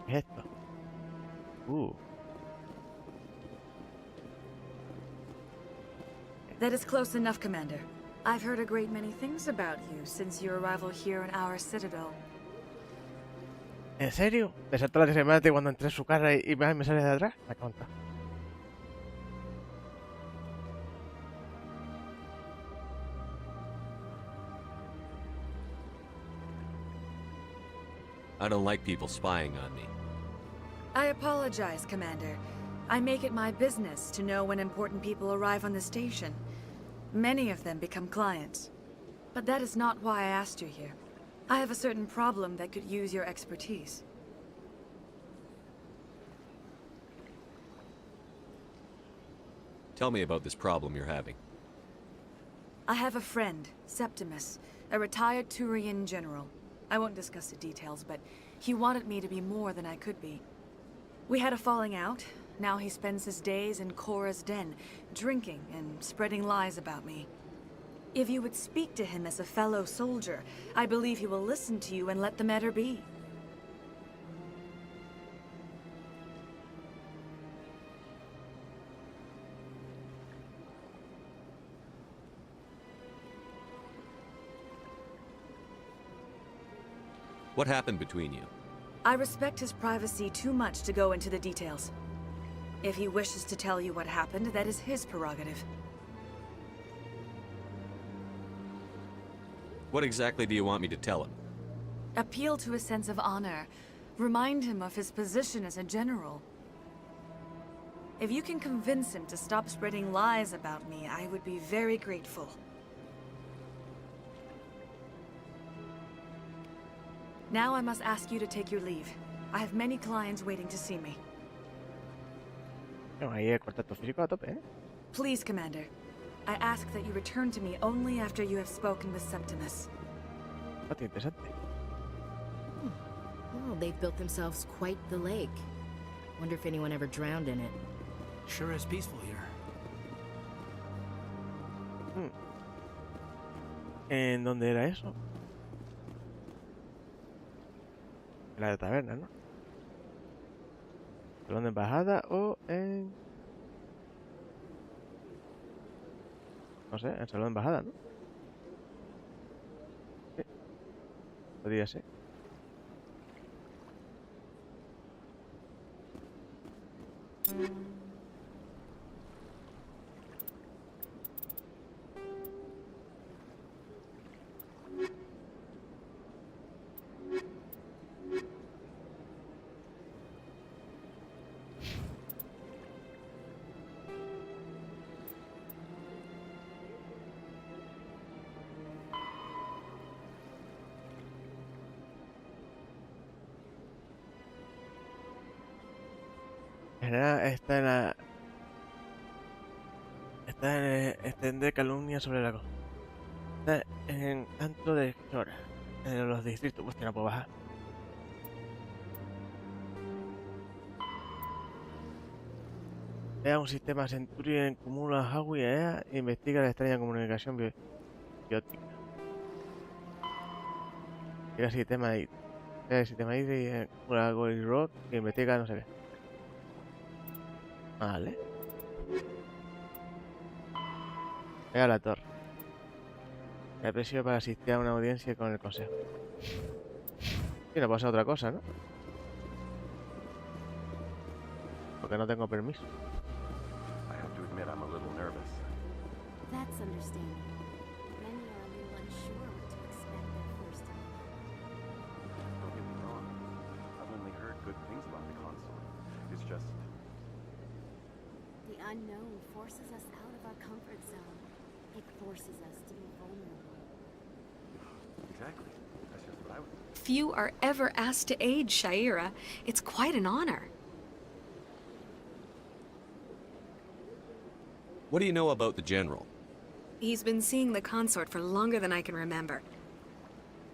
¿Qué es esto? That is close enough, Commander. I've heard a great many things about you since your arrival here in our citadel. ¿En serio? ¿Me saltó la remate cuando entré en su casa y me sale de atrás? Me conta. I don't like people spying on me. I apologize, Commander. I make it my business to know when important people arrive on the station. Many of them become clients. But that is not why I asked you here. I have a certain problem that could use your expertise. Tell me about this problem you're having. I have a friend, Septimus, a retired Turian general. I won't discuss the details, but he wanted me to be more than I could be. We had a falling out. Now he spends his days in Korra's den, drinking and spreading lies about me. If you would speak to him as a fellow soldier, I believe he will listen to you and let the matter be. What happened between you? I respect his privacy too much to go into the details. If he wishes to tell you what happened, that is his prerogative. What exactly do you want me to tell him? Appeal to his sense of honor. Remind him of his position as a general. If you can convince him to stop spreading lies about me, I would be very grateful. Now I must ask you to take your leave. I have many clients waiting to see me. Ahí el contacto físico a tope, ¿eh? Please, Commander. I ask that you return to me only after you have spoken with Septimus. Bastante interesante. Well, they've built themselves quite the lake. Wonder if anyone ever drowned in it. Sure is peaceful here. ¿En dónde era eso? En la taberna, ¿no? ¿Salón de embajada o en...? No sé, en salón de embajada, ¿no? Sí. Podría ser. general está en la... Está en extender calumnia sobre la cosa. Está en tanto de horas. En los distritos, pues que no puedo bajar. Crea un sistema Centurion en común a Huawei y EA e investiga la extraña comunicación biótica. Crea sistema ID. Crea el sistema ID en una Gold Rock que investiga no sé qué. Vale. Pega la torre. El precio para asistir a una audiencia con el consejo. Y no pasa otra cosa, ¿no? Porque no tengo permiso. I have to admit I'm a little nervous. That's understandable. Many are a little unsure what to expect their first time. Don't get me wrong. I've only heard good things about the console. It's just... The unknown forces us out of our comfort zone. It forces us to be vulnerable. Exactly. That's just what I would... Few are ever asked to aid Shaira. It's quite an honor. What do you know about the General? He's been seeing the consort for longer than I can remember.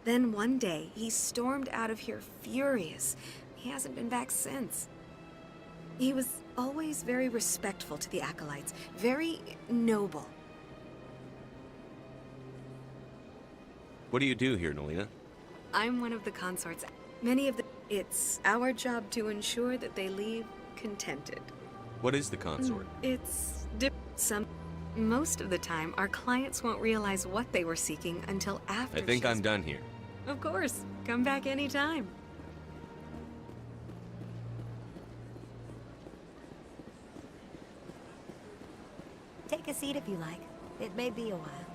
Then one day, he stormed out of here furious. He hasn't been back since. He was always very respectful to the acolytes, very noble. What do you do here, Nelina? I'm one of the consorts. Many of the... It's our job to ensure that they leave contented. What is the consort? It's most of the time, our clients won't realize what they were seeking until after. I think I'm done here. Of course. Come back anytime. Take a seat if you like. It may be a while.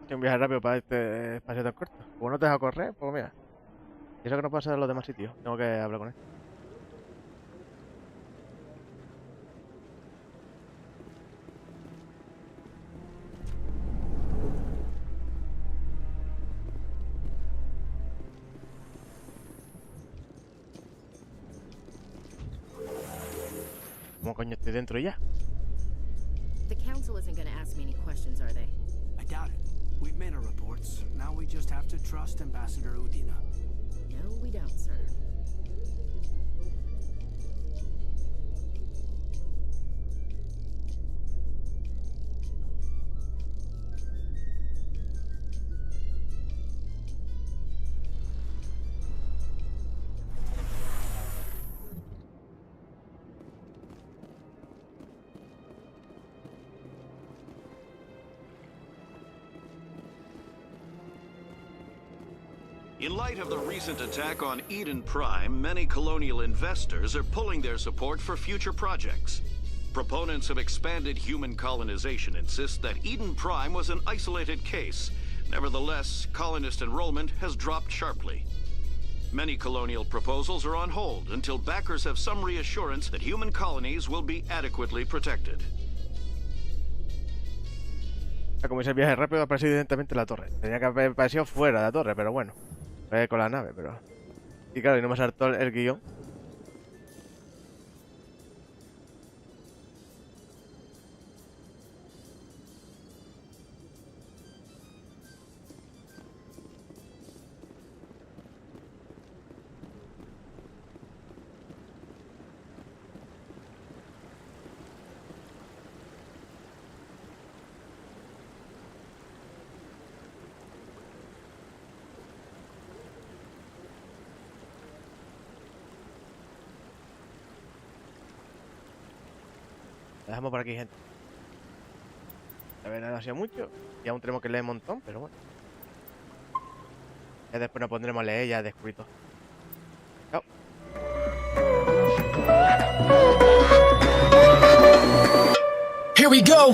Un viaje rápido para este espacio tan corto. Como no te deja correr, pues mira. Y eso que no pasa en los demás sitios. Tengo que hablar con él. ¿Cómo coño estoy dentro ya? The council isn't going to ask me any questions, are they? I doubt it. We've made our reports. Now we just have to trust Ambassador Udina. No, we don't, sir. In light of the recent attack on Eden Prime, many colonial investors are pulling their support for future projects. Proponents of expanded human colonization insist that Eden Prime was an isolated case. Nevertheless, colonist enrollment has dropped sharply. Many colonial proposals are on hold until backers have some reassurance that human colonies will be adequately protected. Como ese viaje rápido aparece directamente en la torre. Tenía que haber aparecido fuera de la torre, pero bueno. Con la nave, pero... Y claro, y no me saltó el guión. Lo dejamos por aquí, gente. A ver, no ha sido mucho. Y aún tenemos que leer un montón, pero bueno. Ya después nos pondremos a leer ya descrito. Chao. Here we go.